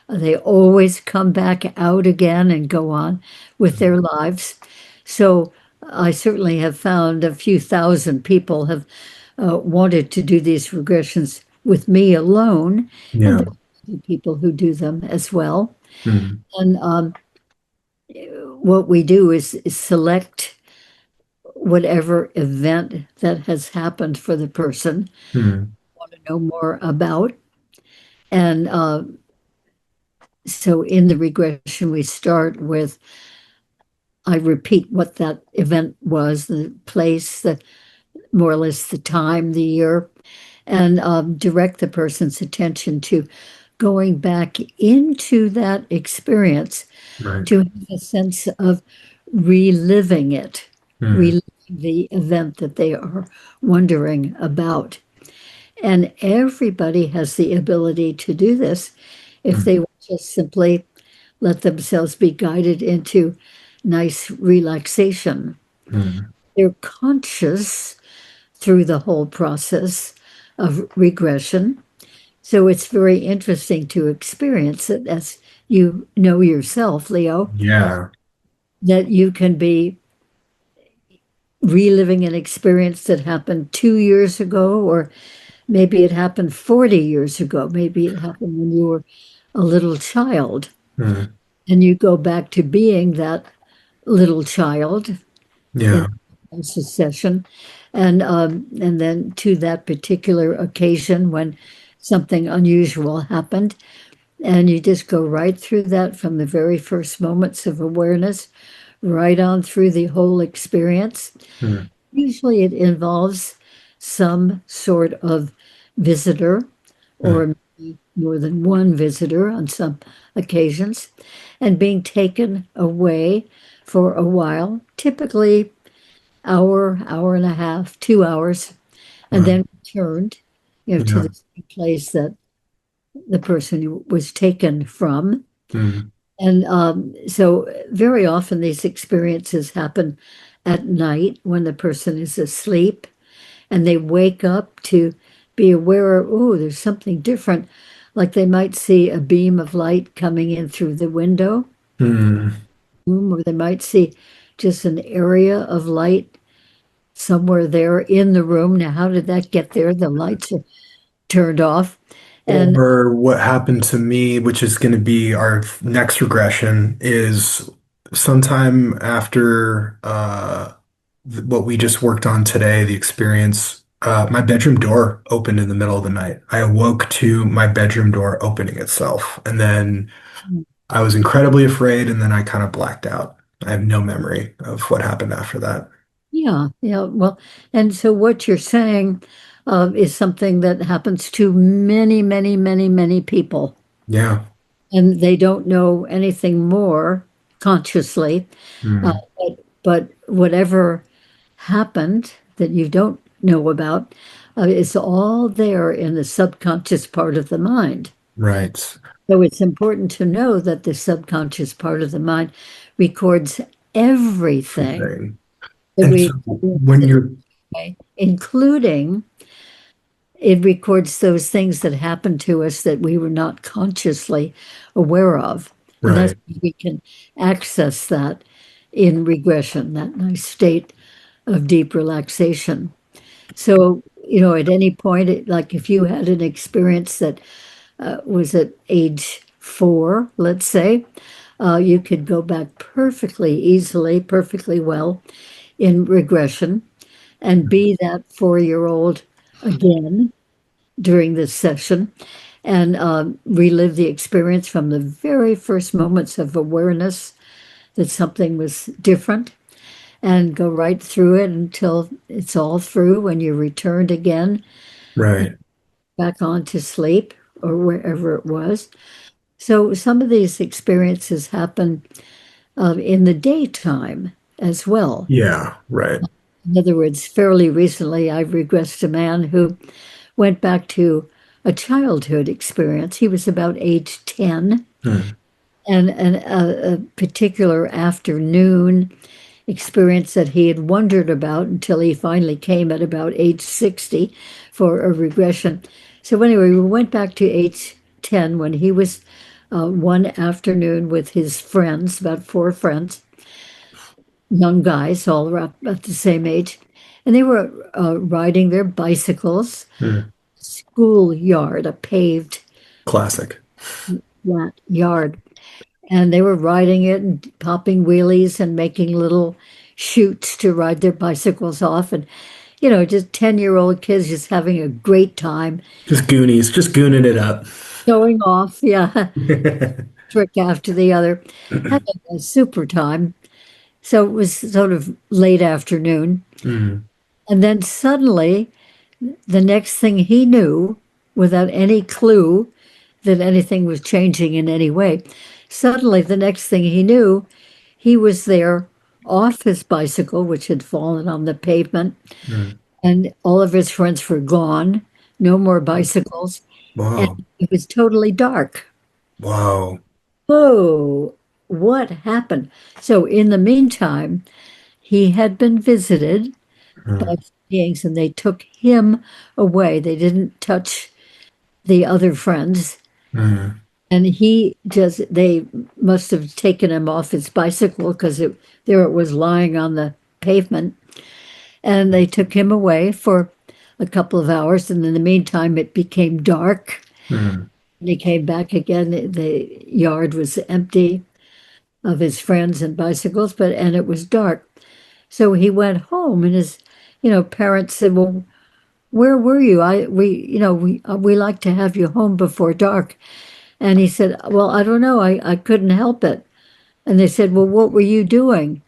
They always come back out again and go on with their lives. So I certainly have found a few thousand people have wanted to do these regressions with me alone, and Yeah. there are people who do them as well. Mm. And what we do is select whatever event that has happened for the person Mm. want to know more about. And so in the regression, we start with I repeat what that event was, the place, the more or less the time, the year, and direct the person's attention to going back into that experience Right. to have a sense of reliving it, Mm. reliving the event that they are wondering about. And everybody has the ability to do this if Mm. they will just simply let themselves be guided into nice relaxation. Mm. They're conscious through the whole process of regression. So it's very interesting to experience it as you know yourself, Leo, Yeah. that you can be reliving an experience that happened 2 years ago, or maybe it happened 40 years ago. Maybe it happened when you were a little child, Mm. and you go back to being that little child in Yeah. a session, and then to that particular occasion when something unusual happened, and you just go right through that from the very first moments of awareness, right on through the whole experience. Mm. Usually, it involves some sort of visitor, Mm. or maybe more than one visitor on some occasions, and being taken away for a while, typically hour, hour and a half, 2 hours, and Right. then returned, to Yeah. the same place that the person was taken from. Mm. And so very often these experiences happen at night when the person is asleep, and they wake up to be aware of, oh, there's something different. Like they might see a beam of light coming in through the window, Mm. or they might see just an area of light somewhere there in the room. Now, how did that get there? The lights are turned off. And Or what happened to me, which is going to be our next regression, is sometime after what we just worked on today, the experience, my bedroom door opened in the middle of the night. I awoke to my bedroom door opening itself, and then I was incredibly afraid, and then I kind of blacked out. I have no memory of what happened after that. yeah, yeah. Well, and so what you're saying is something that happens to many, many, many, many people, Yeah. and they don't know anything more consciously. Uh, Mm. but whatever happened that you don't know about is all there in the subconscious part of the mind. Right. So it's important to know that the subconscious part of the mind records everything Everything. that And we so experience when in you're, a way, including it records those things that happen to us that we were not consciously aware of. And that's right, why we can access that in regression, that nice state of deep relaxation. So, at any point, like if you had an experience that was at age 4, let's say, you could go back perfectly easily, perfectly well in regression and be that 4-year-old again during this session and relive the experience from the very first moments of awareness that something was different and go right through it until it's all through when you returned again right. back on to sleep or wherever it was. So some of these experiences happen in the daytime as well. Yeah, right. In other words, fairly recently, I regressed a man who went back to a childhood experience. He was about age 10, Hmm. and a particular afternoon experience that he had wondered about until he finally came at about age 60 for a regression. So, anyway, we went back to age 10 when he was one afternoon with his friends, about four friends, young guys, all about the same age. And they were riding their bicycles, Hmm. schoolyard, a paved Classic. flat yard. And they were riding it and popping wheelies and making little chutes to ride their bicycles off. And, just 10-year-old kids just having a great time Just Goonies, just gooning it up. showing off. Yeah, trick after the other. Having a super time. So it was sort of late afternoon. Hmm. And then suddenly, the next thing he knew, without any clue that anything was changing in any way, suddenly the next thing he knew, he was there off his bicycle, which had fallen on the pavement, Hmm. and all of his friends were gone, no more bicycles, and Wow. it was totally dark. Wow. Whoa, what happened? So, in the meantime, he had been visited by Hmm. beings and they took him away. They didn't touch the other friends. Hmm. And they must have taken him off his bicycle because there it was lying on the pavement. And they took him away for a couple of hours. And in the meantime, it became dark. Hmm. And he came back again. The yard was empty of his friends and bicycles, and it was dark. So he went home, and his, parents said, "Well, where were you? We like to have you home before dark." And he said, "Well, I don't know. I couldn't help it." And they said, "Well, what were you doing?"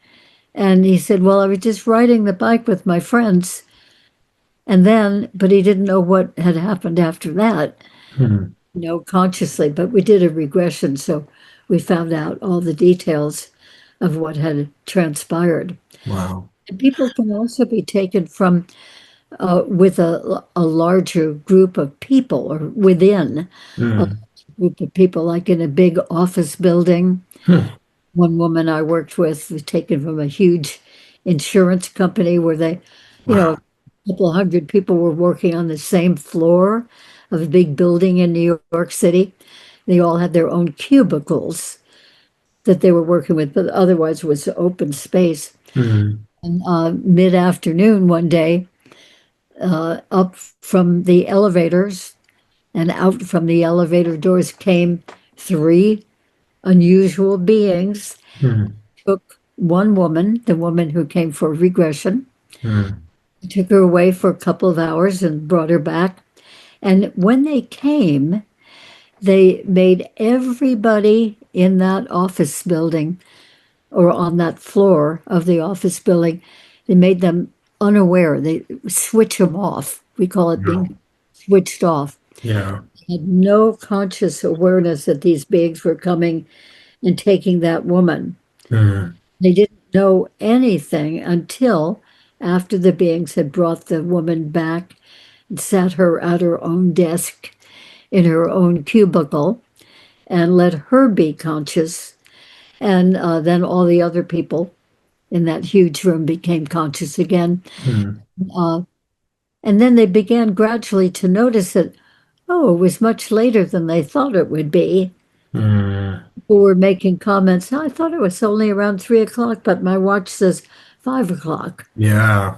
And he said, "Well, I was just riding the bike with my friends." But he didn't know what had happened after that, Hmm. consciously. But we did a regression, so we found out all the details of what had transpired. Wow. And people can also be taken from with a larger group of people or within a Hmm. group of people, like in a big office building. Hmm. One woman I worked with was taken from a huge insurance company where Wow. a couple of hundred people were working on the same floor of a big building in New York City. They all had their own cubicles that they were working with, but otherwise it was open space. Hmm. And mid-afternoon one day, up from the elevators and out from the elevator doors came three unusual beings, Hmm. took one woman, the woman who came for regression, Hmm. took her away for a couple of hours and brought her back. And when they came, they made everybody in that office building or on that floor of the office building, they made them unaware. They switch them off. We call it Wow. being switched off. Yeah. Had no conscious awareness that these beings were coming and taking that woman. Hmm. They didn't know anything until after the beings had brought the woman back and sat her at her own desk in her own cubicle and let her be conscious. And then all the other people in that huge room became conscious again. Hmm. Uh, and then they began gradually to notice that, oh, it was much later than they thought it would be. Hmm. People were making comments. I thought it was only around 3 o'clock, but my watch says 5 o'clock. Yeah.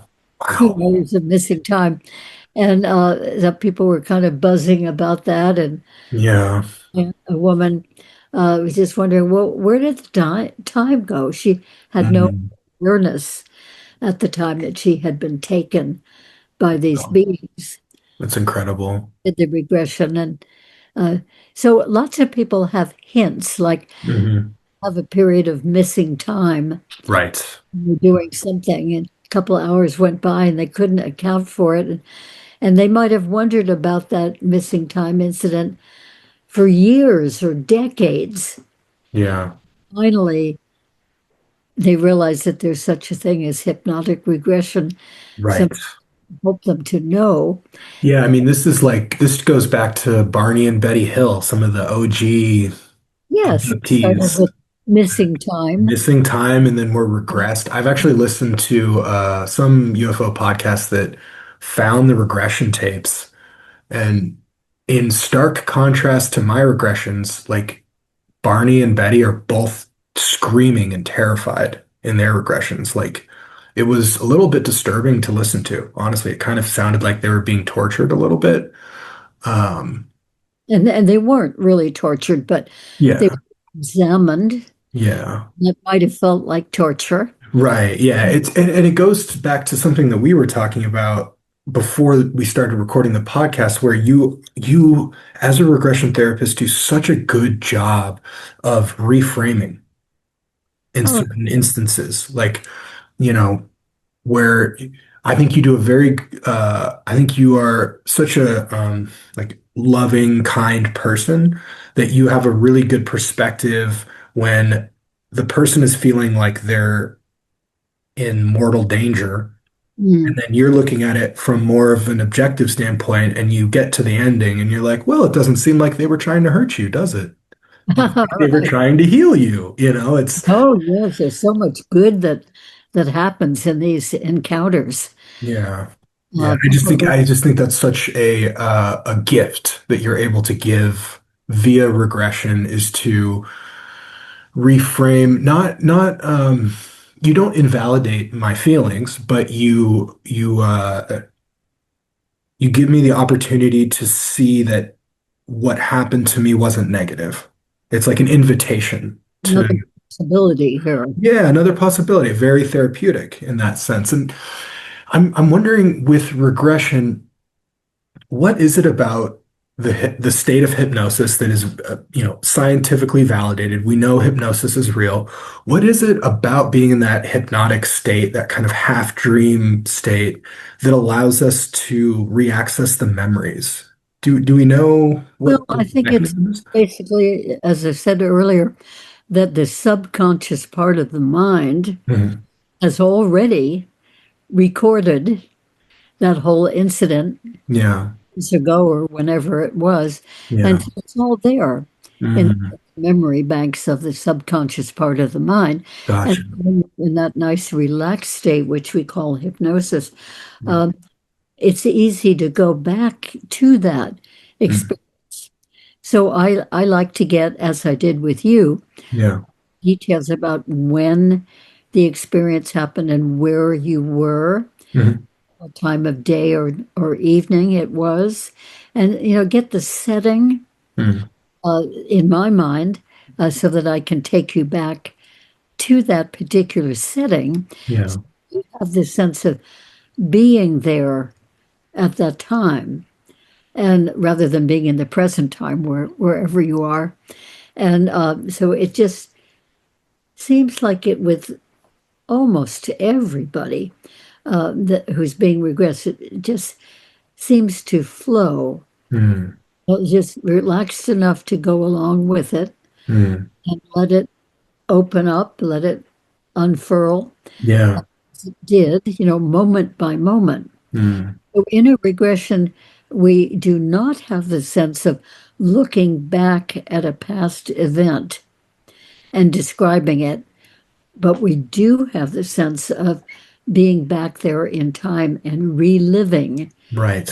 Two Wow. hours of missing time. And the people were kind of buzzing about that. Yeah. And a woman was just wondering, well, where did the time go? She had no Hmm. awareness at the time that she had been taken by these Oh, beings that's incredible. in the regression. And uh, so lots of people have hints, like Hmm. have a period of missing time. Right. They're doing something, and a couple of hours went by and they couldn't account for it. And they might have wondered about that missing time incident for years or decades. Yeah. Finally, they realize that there's such a thing as hypnotic regression. Right. Some help them to know. Yeah, I mean, this goes back to Barney and Betty Hill, some of the OG Yes, it started abductees with missing time. missing time and then were regressed. I've actually listened to some UFO podcasts that found the regression tapes, and in stark contrast to my regressions, like Barney and Betty are both screaming and terrified in their regressions. Like it was a little bit disturbing to listen to. Honestly, it kind of sounded like they were being tortured a little bit. Um, And they weren't really tortured, but they yeah, were examined. yeah. That might have felt like torture. Right. Yeah. And it goes back to something that we were talking about before we started recording the podcast, where you as a regression therapist do such a good job of reframing in Oh, certain instances. Like, you know, where I think you do a very I think you are such a like loving, kind person that you have a really good perspective when the person is feeling like they're in mortal danger. And mm. then you're looking at it from more of an objective standpoint, and you get to the ending, and you're like, well, it doesn't seem like they were trying to hurt you, does it? They were Right. trying to heal you. It's, Oh, yes, there's so much good that happens in these encounters. yeah. Yeah. Uh, I just think that's such a gift that you're able to give via regression is to reframe, you don't invalidate my feelings, but you give me the opportunity to see that what happened to me wasn't negative. It's like an invitation to, Another possibility here. yeah, another possibility, very therapeutic in that sense. And I'm wondering with regression, what is it about the state of hypnosis that is, scientifically validated? We know hypnosis is real. What is it about being in that hypnotic state, that kind of half dream state, that allows us to reaccess the memories? Do we know Well, what I the think it's mechanism is? basically, as I said earlier, that the subconscious part of the mind Mhm. has already recorded that whole incident Yeah, years ago or whenever it was. yeah. And so it's all there in Mhm. the memory banks of the subconscious part of the mind. And Gotcha. in that nice relaxed state, which we call hypnosis, um, it's easy to go back to that Mhm. experience. So I like to get, as I did with you, Yeah. details about when the experience happened and where you were, Mhm. what time of day or evening it was, and get the setting Mhm. in my mind so that I can take you back to that particular setting. Yeah. You have this sense of being there at that time, and rather than being in the present time wherever you are. And so it just seems like it with almost everybody who's being regressed, it just seems to flow. Mhm. Just relaxed enough to go along with it Mhm. and let it open up, let it unfurl. Yeah. It did, moment by moment. Mhm. So in a regression, we do not have the sense of looking back at a past event and describing it, but we do have the sense of being back there in time and reliving Right.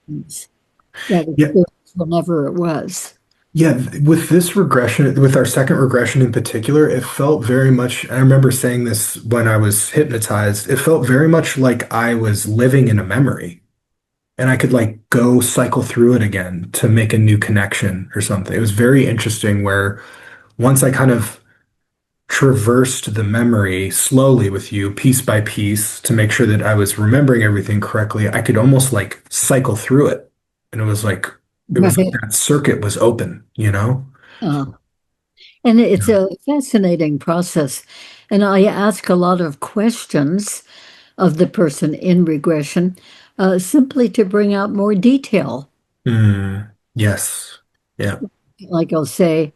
that Yeah. experience whenever it was. Yeah, with this regression, with our second regression in particular, it felt very much, I remember saying this when I was hypnotized, it felt very much like I was living in a memory and I could like go cycle through it again to make a new connection or something. It was very interesting where once I kind of traversed the memory slowly with you, piece by piece, to make sure that I was remembering everything correctly, I could almost like cycle through it. And it was like Right. that circuit was open, you know? Uh, and it's a fascinating process. And I ask a lot of questions of the person in regression simply to bring out more detail. Mm, yes. Yeah. like I'll say,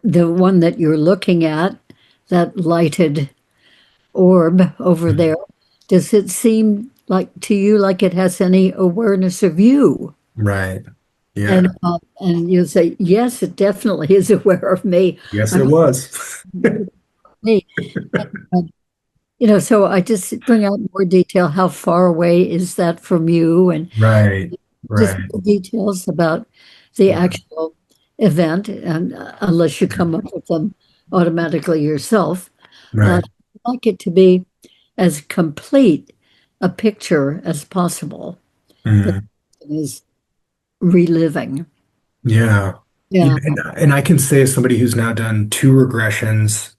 the one that you're looking at, that lighted orb over Mhm. there, does it seem like to you like it has any awareness of you? Right. Yeah. And you'll say, yes, it definitely is aware of me. Yes, it I'm was. me. And, so I just bring out more detail. How far away is that from you? And Right. just Right. more details about the actual event. And unless you come up with them automatically yourself, Right. I like it to be as complete a picture as possible that Mhm. is reliving. Yeah. Yeah. And I can say as somebody who's now done two regressions,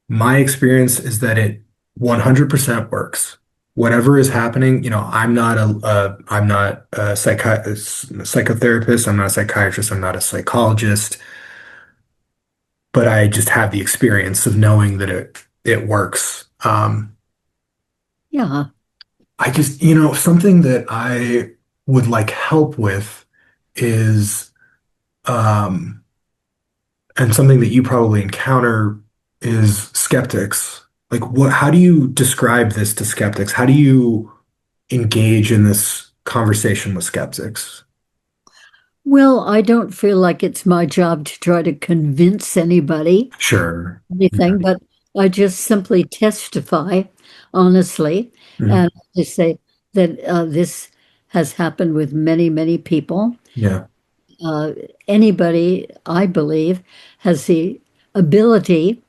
my experience is that it 100% works. Whatever is happening, I'm not a psychotherapist, I'm not a psychiatrist, I'm not a psychologist, but I just have the experience of knowing that it works. Yeah. I just, something that I would like help with is, um, and something that you probably encounter is skeptics. Like, how do you describe this to skeptics? How do you engage in this conversation with skeptics? Well, I don't feel like it's my job to try to convince anybody Sure. anything, but I just simply testify honestly Mhm. and just say that this has happened with many, many people. Yeah. Uh, Anybody, I believe, has the ability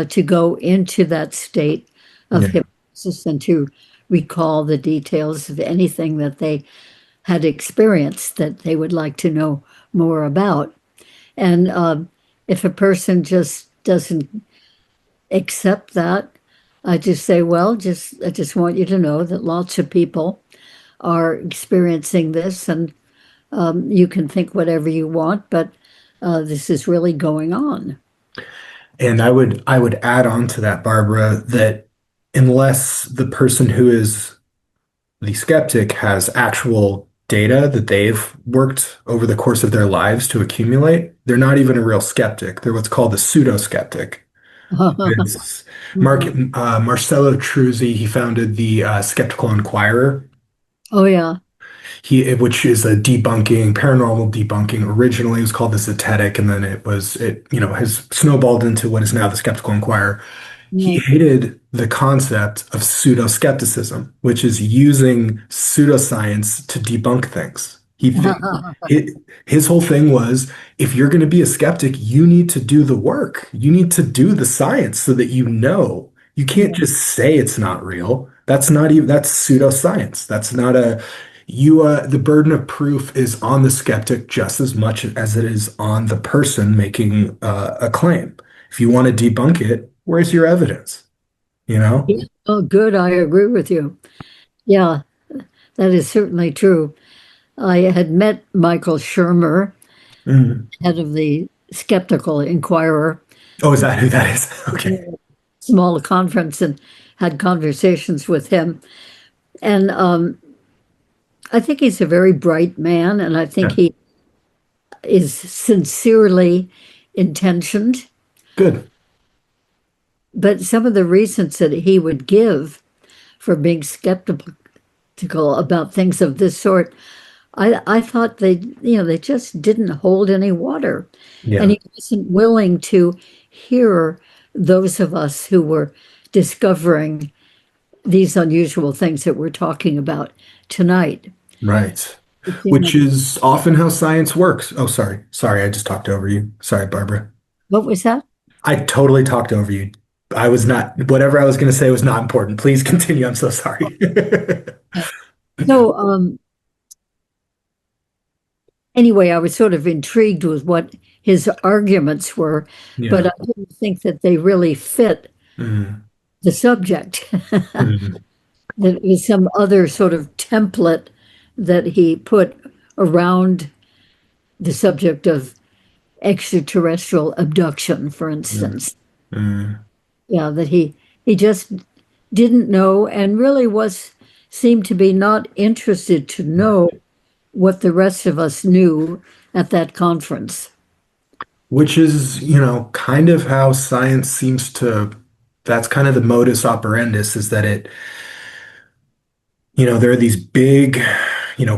to go into that state of Yeah. hypnosis and to recall the details of anything that they had experienced that they would like to know more about. And if a person just doesn't accept that, I just say, well, I just want you to know that lots of people are experiencing this, and you can think whatever you want, but this is really going on. And I would add on to that, Barbara, that unless the person who is the skeptic has actual data that they've worked over the course of their lives to accumulate, they're not even a real skeptic. They're what's called a pseudo-skeptic. It's Marcello Truzzi. He founded the Skeptical Inquirer, Oh, yeah. which is a debunking, paranormal debunking. Originally, it was called the Zetetic, and then has snowballed into what is now the Skeptical Inquirer. He Yeah. hated the concept of pseudo-skepticism, which is using pseudoscience to debunk things. His whole thing was, if you're going to be a skeptic, you need to do the work. You need to do the science so that you know. You can't just say it's not real. That's pseudoscience. That's not a the burden of proof is on the skeptic just as much as it is on the person making a claim. If you want to debunk it, where's your evidence? You know? Yeah. Oh, good. I agree with you. Yeah, that is certainly true. I had met Michael Shermer, Mhm. head of the Skeptical Inquirer, Oh, is that who that is? Okay. small conference, and had conversations with him. And I think he's a very bright man, and I think Yeah. he is sincerely intentioned. Good. But some of the reasons that he would give for being skeptical about things of this sort, I thought they just didn't hold any water. And Yeah. he wasn't willing to hear those of us who were discovering these unusual things that we're talking about tonight. Right. It seemed Which like, is often how science works. Oh, sorry. Sorry, I just talked over you. Sorry, Barbara. what was that? I totally talked over you. I was not, whatever I was going to say was not important. Please continue. I'm so sorry. So, anyway, I was sort of intrigued with what his arguments were, but Yeah. I didn't think that they really fit Mhm. the subject. Mhm. That it was some other sort of template that he put around the subject of extraterrestrial abduction, for Mhm. instance. Mhm. Yeah, that he just didn't know and really was seemed to be not interested to know what the rest of us knew at that conference. which is, kind of how science seems to, that's kind of the modus operandus is that there are these big,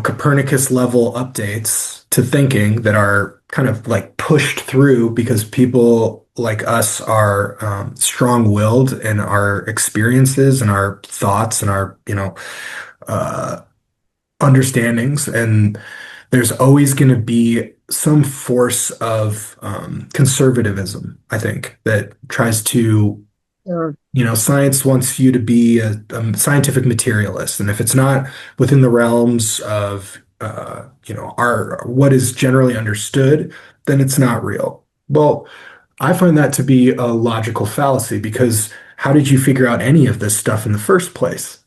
Copernicus level updates to thinking that are kind of like pushed through because people like us are strong-willed in our experiences and our thoughts and our, uh, understandings. And there's always going to be some force of conservatism, I think, that tries to Or science wants you to be a scientific materialist, and if it's not within the realms of our what is generally understood, then it's not real. Well, I find that to be a logical fallacy because how did you figure out any of this stuff in the first place?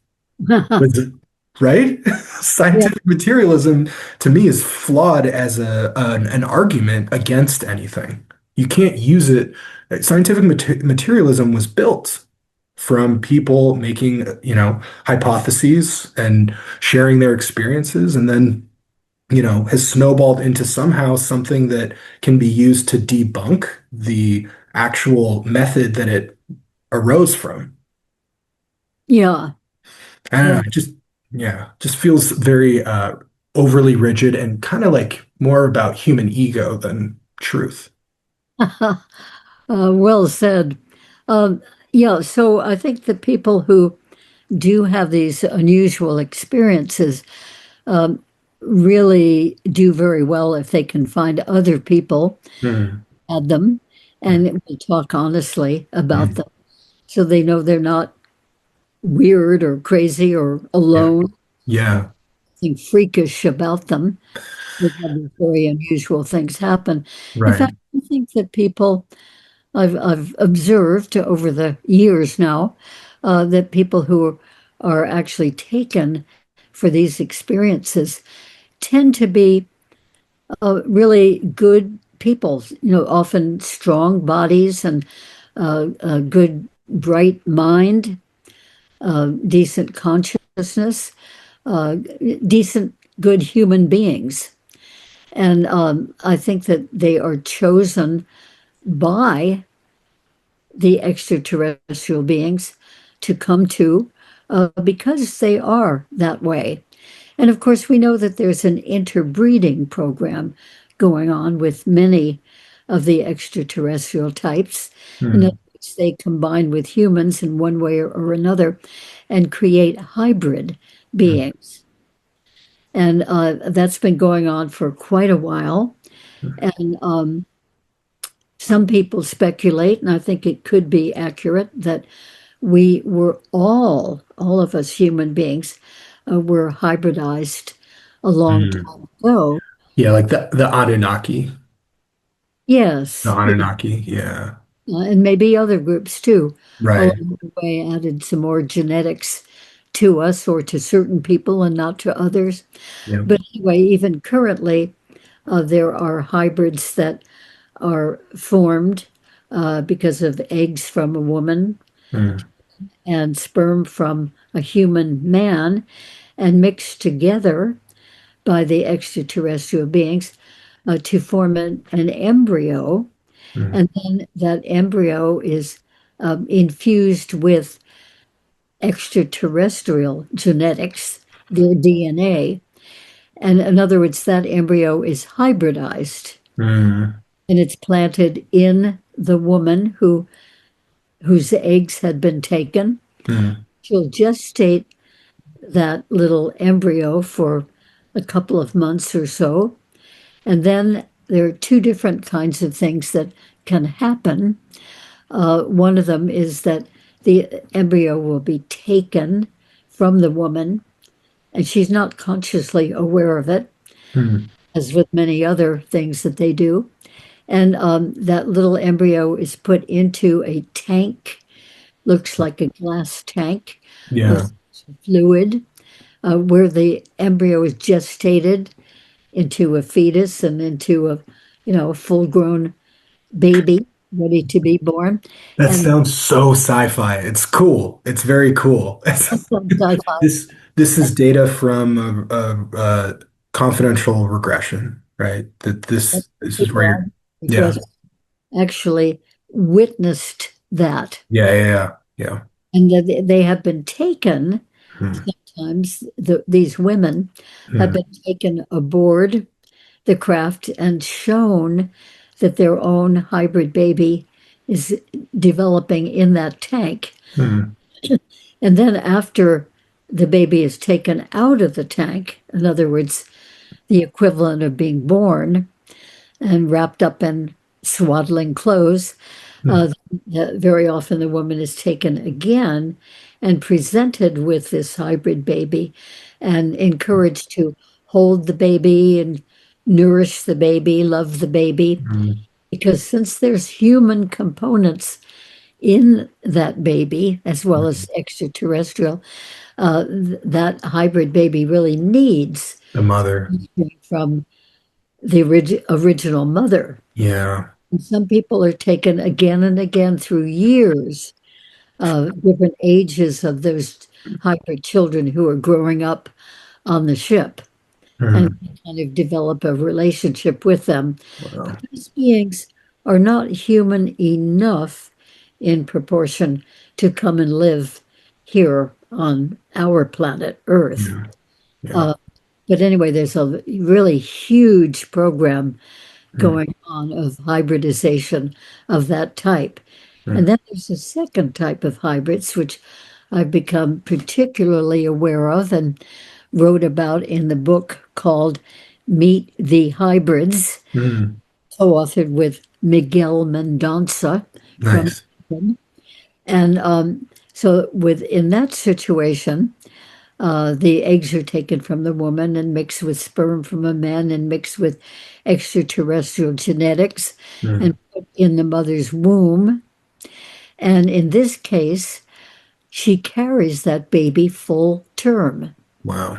Was it right? yeah, Scientific materialism to me is flawed as an argument against anything. You can't use it. Scientific materialism was built from people making, hypotheses and sharing their experiences, and then, has snowballed into somehow something that can be used to debunk the actual method that it arose from. yeah, I don't know, yeah. just feels very overly rigid and kind of like more about human ego than truth. Well said. Yeah, so I think the people who do have these unusual experiences really do very well if they can find other people Hmm. had them and will talk honestly about Hmm. them so they know they're not weird or crazy or Yeah. alone, Yeah. something freakish about them. They've had these very unusual things happen. In Right. fact, I think that people I've observed over the years now that people who are actually taken for these experiences tend to be really good people, often strong bodies and a good, bright mind, decent consciousness, uh, decent, good human beings. And I think that they are chosen by the extraterrestrial beings to come to because they are that way. And of course, we know that there's an interbreeding program going on with many of the extraterrestrial types. In other Hmm. words, they combine with humans in one way or another and create hybrid Hmm. beings. And that's been going on for quite a while. And some people speculate, and I think it could be accurate, that we were all of us human beings, were hybridized a long Hmm. time ago. Yeah, like the Anunnaki. The Yes, yeah, Anunnaki. Yeah. and maybe other groups too, Right. along the way added some more genetics to us or to certain people and not to others. Yeah. But anyway, even currently, there are hybrids that are formed because of eggs from a woman Hmm. and sperm from a human man and mixed together by the extraterrestrial beings to form an embryo. Hmm. And then that embryo is infused with extraterrestrial genetics, their DNA. And in other words, that embryo is hybridized Hmm. and it's planted in the woman whose eggs had been taken. Hmm. She'll gestate that little embryo for a couple of months or so. And then there are two different kinds of things that can happen. One of them is that the embryo will be taken from the woman, and she's not consciously aware of it, Hmm. as with many other things that they do. And that little embryo is put into a tank, looks like a glass tank Yeah. of fluid, where the embryo is gestated into a fetus and into a full-grown baby ready to be born. That And sounds so sci-fi. It's cool. It's very cool. sci-fi. This is data from a confidential regression, right? That this is where you're, Yeah, yeah. regression. actually witnessed that, Yeah, yeah, yeah. Yeah. and that they have been taken. Hmm. Sometimes these women have Hmm. been taken aboard the craft and shown that their own hybrid baby is developing in that tank. Hmm. And then after the baby is taken out of the tank, in other words, the equivalent of being born and wrapped up in swaddling clothes, Hmm. uh, very often the woman is taken again and presented with this hybrid baby and encouraged to hold the baby and nourish the baby, love the baby. Hmm. Because since there's human components in that baby, as well as extraterrestrial, that hybrid baby really needs The mother. from the original mother. Yeah. And some people are taken again and again through years, different ages of those hybrid children who are growing up on the ship and Hmm. kind of develop a relationship with them. Wow. But these beings are not human enough in proportion to come and live here on our planet Earth. Yeah. Yeah. Uh, but anyway, there's a really huge program Hmm. going on of hybridization of that type. And Hmm. then there's a second type of hybrids, which I've become particularly aware of and wrote about in the book called Meet the Hybrids, Hmm. co-authored with Miguel Mendonça from Nice. England. And so within that situation, the eggs are taken from the woman and mixed with sperm from a man and mixed with extraterrestrial genetics Hmm. and put in the mother's womb. And in this case, she carries that baby full term. Wow.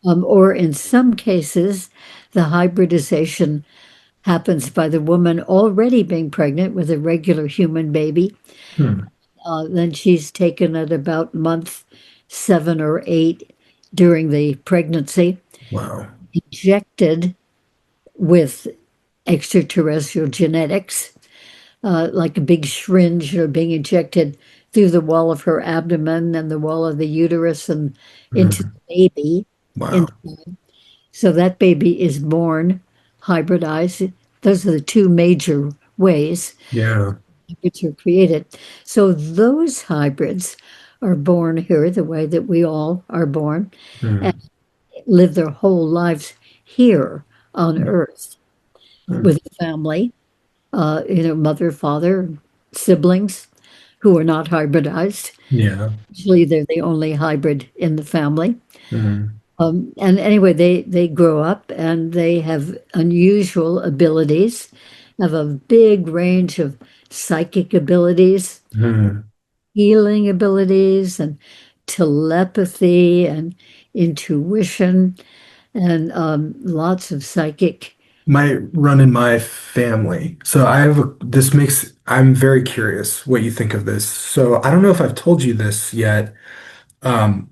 Or in some cases, the hybridization happens by the woman already being pregnant with a regular human baby. Hmm. Then she's taken at about month 7 or 8 during the pregnancy, Wow. injected with extraterrestrial genetics, like a big syringe or being injected through the wall of her abdomen and the wall of the uterus and into Hmm. the baby. Wow. And so that baby is born hybridized. Those are the two major ways Yeah. which are created. So those hybrids are born here the way that we all are born and Hmm. live their whole lives here on Earth Hmm. with a family, mother, father, siblings who are not hybridized. Yeah. Usually they're the only hybrid in the family. Hmm. And anyway, they grow up and they have unusual abilities, have a big range of psychic abilities, Hmm. healing abilities, and telepathy and intuition, and lots of psychic. Might run in my family. So this makes, I'm very curious what you think of this. So I don't know if I've told you this yet. Um,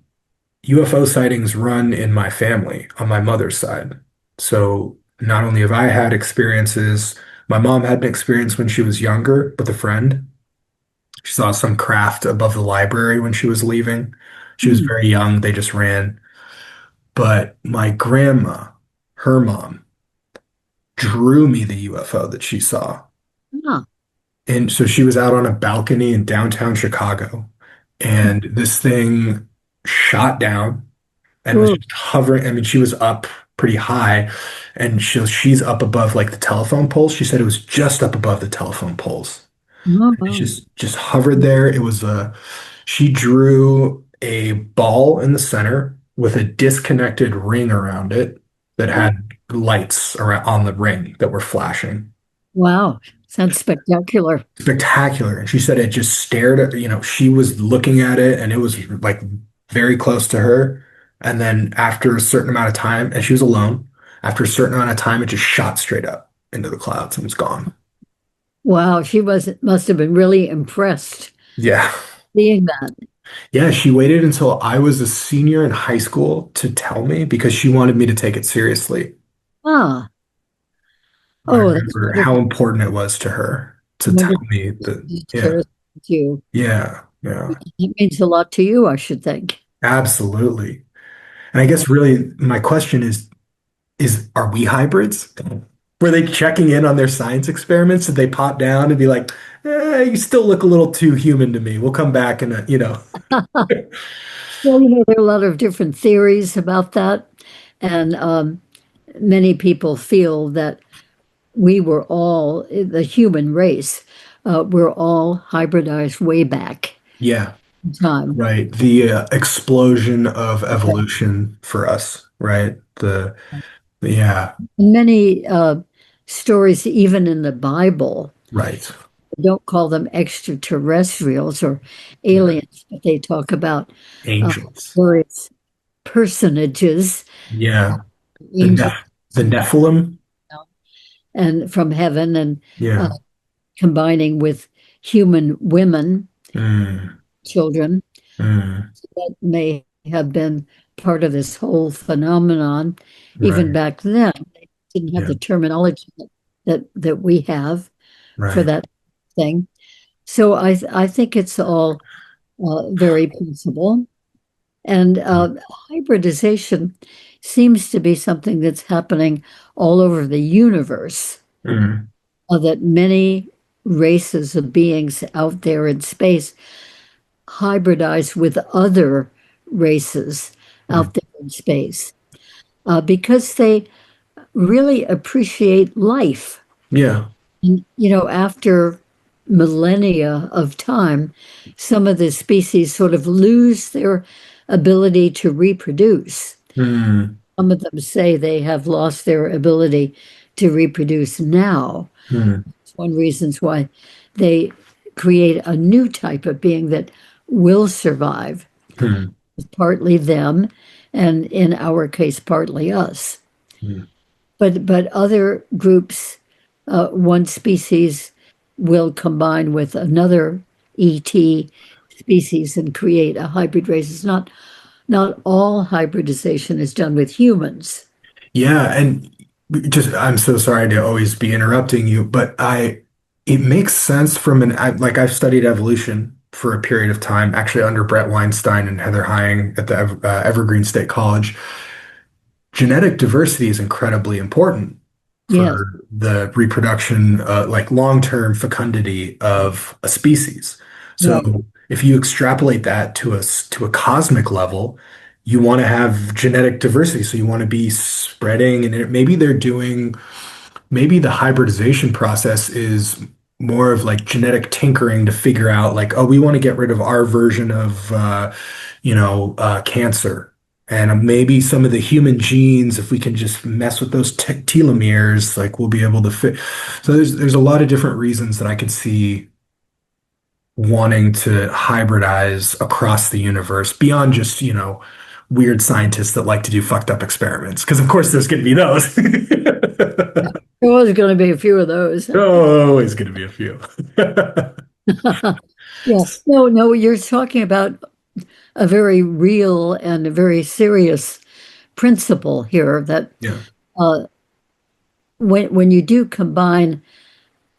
UFO sightings run in my family on my mother's side. So not only have I had experiences, my mom had an experience when she was younger with a friend. She saw some craft above the library when she was leaving. She was Hmm. very young. They just ran. But my grandma, her mom, drew me the UFO that she saw. Ah, And so she was out on a balcony in downtown Chicago, and this thing shot down and was oh, just hovering. I mean, she was up pretty high, and she's up above like the telephone poles. She said it was just up above the telephone poles. oh, It wow. just hovered there. She drew a ball in the center with a disconnected ring around it that Oh, had lights around on the ring that were flashing. wow. Sounds spectacular. Spectacular. And she said it just stared at, she was looking at it and it was like very close to her. And then after a certain amount of time, and she was alone, after a certain amount of time, it just shot straight up into the clouds and was gone. Wow, she must have been really impressed Yeah. seeing that. Yeah, she waited until I was a senior in high school to tell me because she wanted me to take it seriously. Ah, I oh, that's remember how wonderful. important it was to her. to tell Wonder me if that, it yeah, shares with you. yeah, yeah, It means a lot to you, I should think. absolutely. And I guess really my question is are we hybrids? Were they checking in on their science experiments? Did they pop down and be like, you still look a little too human to me. We'll come back and, Well, there are a lot of different theories about that. And many people feel that we were all, the human race, we're all hybridized way back yeah, in time. right. The explosion of Yeah. evolution for us, right? Yeah, Many stories, even in the Bible, right. don't call them extraterrestrials or Yeah. aliens, but they talk about uh, Angels. various personages, Yeah. The angels, The Nephilim. and from heaven, and uh, Yeah. combining with human women, Mm, children, mm, that may have been part of this whole phenomenon. Even right. back then, they didn't have Yeah. the terminology that we have for Right. that thing. So I think it's all very possible. And hybridization seems to be something that's happening all over the universe, Mm, that many races of beings out there in space hybridize with other races mm. out there in space because they really appreciate life. Yeah. And, after millennia of time, some of the species sort of lose their ability to reproduce. Mm, Some of them say they have lost their ability to reproduce now. mm, It's one reason why they create a new type of being that will survive. mm, It's partly them, and in our case, partly us. mm. But other groups, one species will combine with another ET species and create a hybrid race. It's not all hybridization is done with humans. Yeah, and just I'm so sorry to always be interrupting you, but it makes sense from like I've studied evolution for a period of time, actually under Brett Weinstein and Heather Heying at the Evergreen State College. Genetic diversity is incredibly important Yes, for the reproduction, like long-term fecundity of a species. So right. if you extrapolate that to to a cosmic level, you want to have genetic diversity. So you want to be spreading, and maybe they're doing, maybe the hybridization process is more of like genetic tinkering to figure out like, oh, we want to get rid of our version of, cancer. And maybe some of the human genes, if we can just mess with those telomeres, like we'll be able to fit. So there's a lot of different reasons that I could see wanting to hybridize across the universe beyond just, weird scientists that like to do fucked up experiments. Because of course there's going to be those. There was going to be a few of those. Oh, always going to be a few. Yeah. No, no, you're talking about a very real and a very serious principle here that Yeah. uh, when you do combine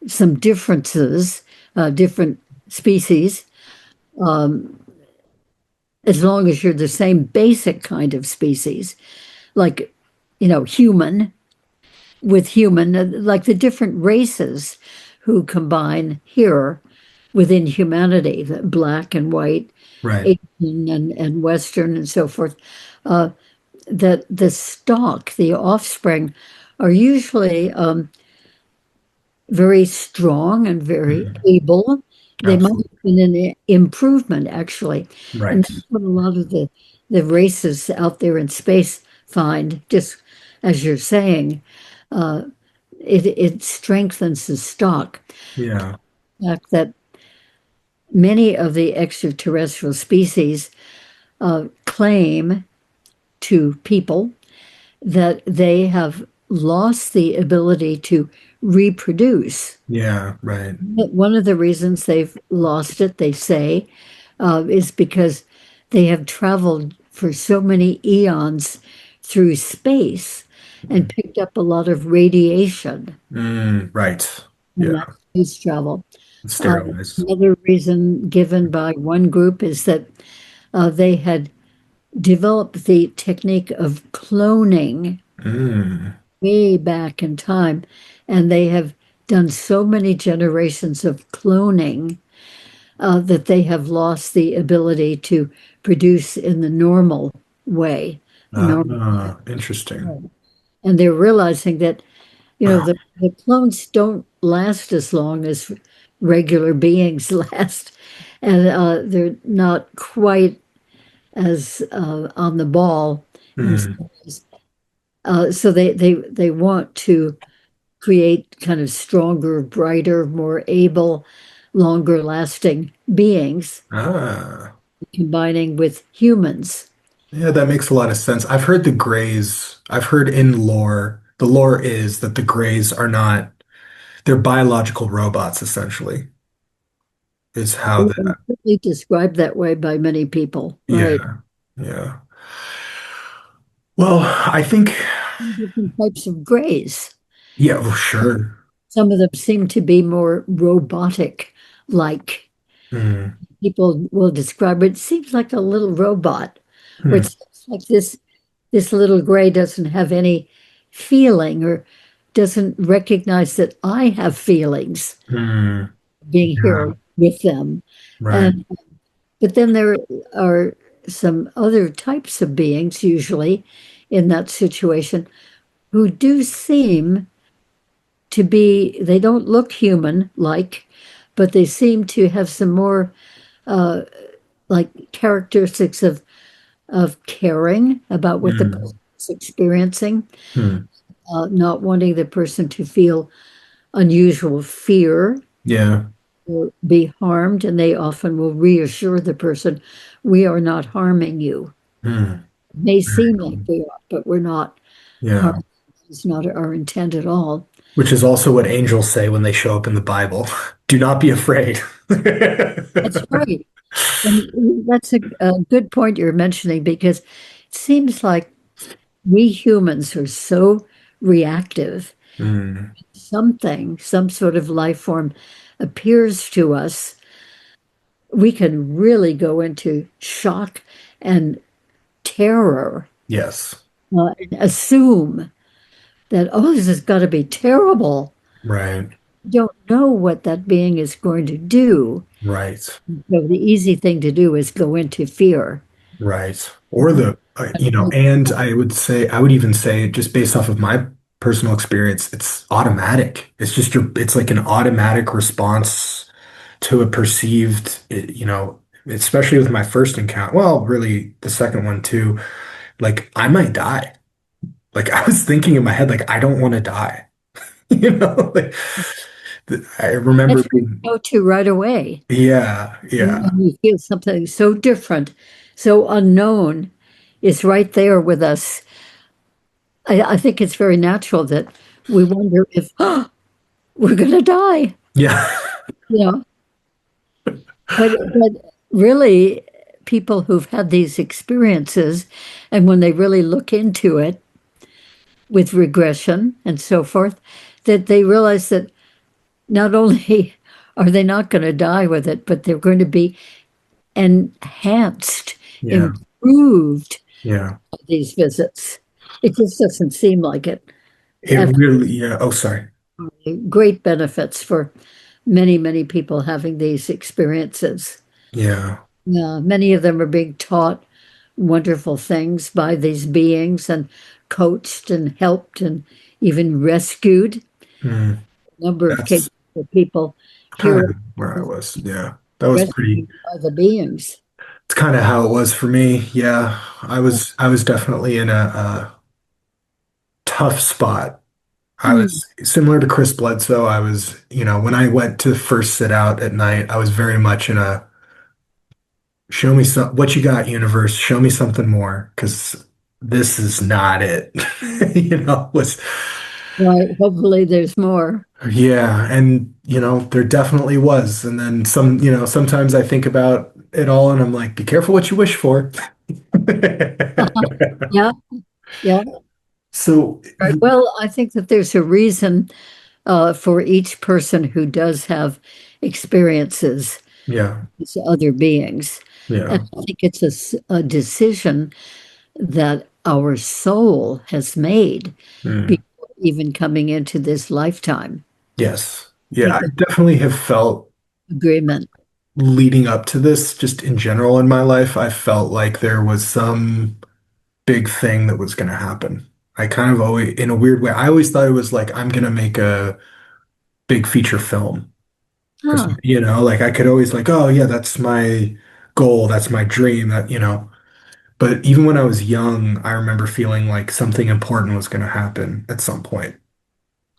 some differences, different species, as long as you're the same basic kind of species, like, human with human, like the different races who combine here within humanity, the black and white, Right. Asian and Western and so forth, uh, that the stock, the offspring, are usually very strong and very Mhm. able. They might Absolutely. have been an improvement, actually. And Right. that's what a lot of the races out there in space find, just as you're saying, uh, it strengthens the stock. Yeah. The fact that many of the extraterrestrial species claim to people that they have lost the ability to reproduce. Yeah. Right. One of the reasons they've lost it, they say, is because they have traveled for so many eons through space and picked up a lot of radiation. Right. And that Yeah. space travel. Sterilized. Another reason given by one group is that they had developed the technique of cloning Mm. way back in time, and they have done so many generations of cloning that they have lost the ability to produce in the normal way, the normal. Interesting. way. And they're realizing that, Wow. the clones don't last as long as regular beings last, and they're not quite as on the ball in some Mm. ways. So they want to create kind of stronger, brighter, more able, longer lasting beings, Ah. combining with humans. Yeah, that makes a lot of sense. I've heard the Greys, I've heard in lore, the lore is that the Greys are not, they're biological robots, essentially, is how And that, certainly described that way by many people, right? yeah, yeah. Well, I think, Different types of grays. yeah, well, sure. Some of them seem to be more robotic, like Mm, people will describe it. It seems like a little robot, or it mm, seems like this little gray doesn't have any feeling or doesn't recognize that I have feelings mm, being yeah, here with them. right. And but then there are some other types of beings, usually in that situation, who do seem to be, they don't look human like, but they seem to have some more like characteristics of caring about what the Mm, person is experiencing, mm, not wanting the person to feel unusual fear yeah, or be harmed, and they often will reassure the person, we are not harming you. mm, It may very seem like cool. we are, but we're not Yeah, harming. It's not our intent at all. which is also what angels say when they show up in the Bible. Do not be afraid. That's right. And that's a good point you're mentioning because it seems like we humans are so reactive. Mm, Something, some sort of life form appears to us, we can really go into shock and terror, yes, and assume that, oh, this has got to be terrible. right, You don't know what that being is going to do. right. So the easy thing to do is go into fear. Right. Or the, and I would say, I would even say, just based off of my personal experience, it's automatic. It's just it's like an automatic response to a perceived, especially with my first encounter. Well, really the second one too. Like, I might die. Like, I was thinking in my head, like, I don't want to die. Like, I remember That's what being, you go to right away. yeah, And yeah, when you feel something so different, so unknown is right there with us. I think it's very natural that we wonder if, oh, we're going to die, yeah. you know. But really, people who've had these experiences, and when they really look into it with regression and so forth, that they realize that not only are they not going to die with it, but they're going to be enhanced, Yeah. improved Yeah. by these visits. It just doesn't seem like it. It really, yeah. Oh, sorry. Great benefits for many, many people having these experiences. Yeah. Many of them are being taught wonderful things by these beings and coached and helped and even rescued. Mm, A number of cases that's where people kind hear of where I was. Yeah. That was pretty, rescued by the beings. it's kind of how it was for me. Yeah. I was definitely in a tough spot. I Hmm. was similar to Chris Bledsoe. I was, when I went to first sit out at night, I was very much in a show me what you got, universe. Show me something more, because this is not it. Was Right. Hopefully, there's more. yeah, and there definitely was. And then sometimes I think about it all and I'm like, be careful what you wish for. Yeah. Yeah. So, Right. Well, I think that there's a reason for each person who does have experiences Yeah. with other beings. And Yeah. I think it's a decision that our soul has made Mm. before even coming into this lifetime. Yes. I Yeah, think I that's definitely have felt agreement. leading up to this, just in general in my life, I felt like there was some big thing that was going to happen. I kind of always, in a weird way, I always thought it was like, I'm going to make a big feature film or Ah, something, like I could always like, oh yeah, that's my goal. That's my dream but even when I was young, I remember feeling like something important was going to happen at some point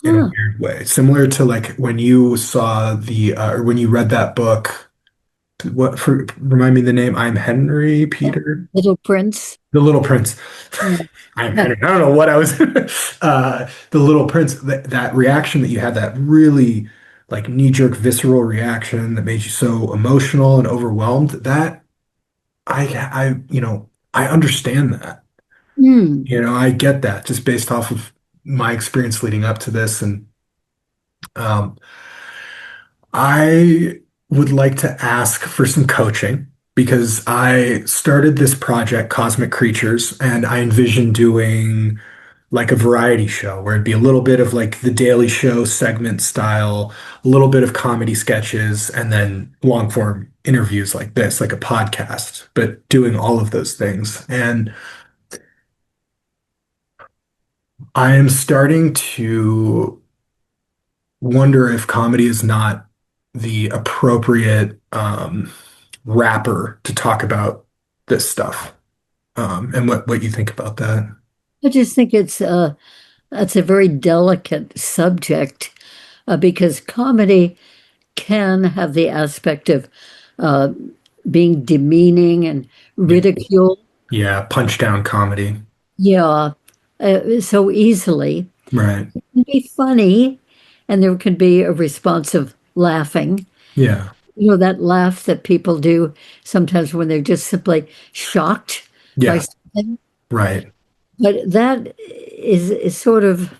in a ah, weird way. Similar to like when you saw or when you read that book, remind me the name, I'm Henry Peter? Little Prince. The Little Prince. Mm. I'm Henry. I don't know what I was. The Little Prince. That reaction that you had, that really like knee-jerk, visceral reaction that made you so emotional and overwhelmed. That I understand that. Mm. I get that just based off of my experience leading up to this, and um, I would like to ask for some coaching because I started this project, Cosmic Creatures, and I envision doing like a variety show where it'd be a little bit of like the Daily Show segment style, a little bit of comedy sketches, and then long form interviews like this, like a podcast, but doing all of those things. And I am starting to wonder if comedy is not the appropriate wrapper to talk about this stuff. And what you think about that. I just think that's a very delicate subject because comedy can have the aspect of uh, being demeaning and Yeah. ridicule. Yeah, punch down comedy. Yeah, so easily. Right. It can be funny, and there can be a response of laughing. Yeah. That laugh that people do sometimes when they're just simply shocked by Yeah. something. Right. But that is sort of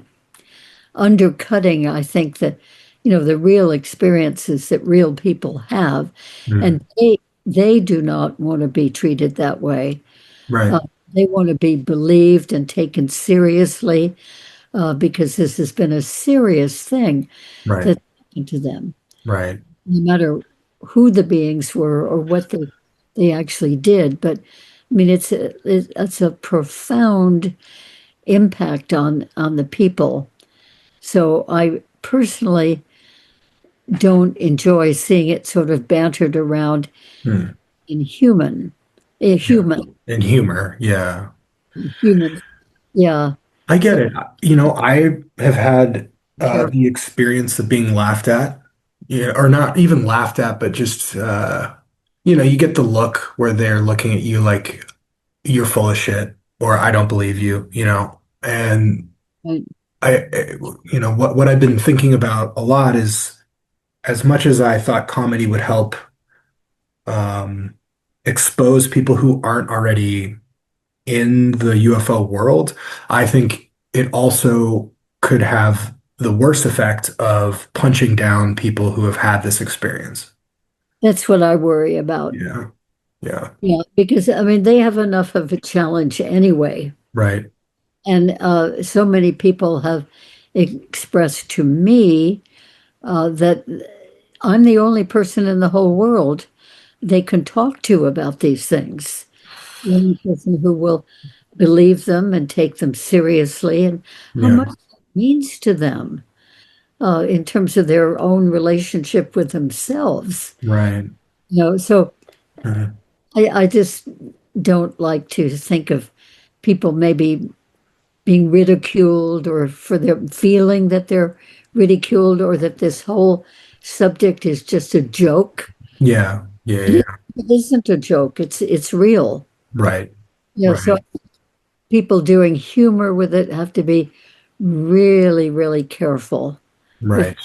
undercutting, I think, the real experiences that real people have, Mm. and they do not want to be treated that way. Right. Uh, they want to be believed and taken seriously because this has been a serious thing Right. that happened to them, Right. no matter who the beings were or what they actually did. But I mean, it's a profound impact on the people. So I personally don't enjoy seeing it sort of bantered around Mm. in human, a Yeah. human, And humor. Yeah. human. Yeah. I get So it. I have had careful. the experience of being laughed at, yeah, or not even laughed at, but just you get the look where they're looking at you like you're full of shit or I don't believe you, And Right. what I've been thinking about a lot is as much as I thought comedy would help um, expose people who aren't already in the UFO world, I think it also could have the worst effect of punching down people who have had this experience. That's what I worry about. Yeah. Yeah. Yeah, because I mean they have enough of a challenge anyway, Right. and so many people have expressed to me that I'm the only person in the whole world they can talk to about these things. The only person who will believe them and take them seriously, and how Yeah. much it means to them in terms of their own relationship with themselves. Right. So Mhm. I just don't like to think of people maybe being ridiculed or for their feeling that they're ridiculed or that this whole subject is just a joke. Yeah. Yeah. It Yeah. isn't a joke. It's real. Right. So Right. people doing humor with it have to be really, really careful with Right.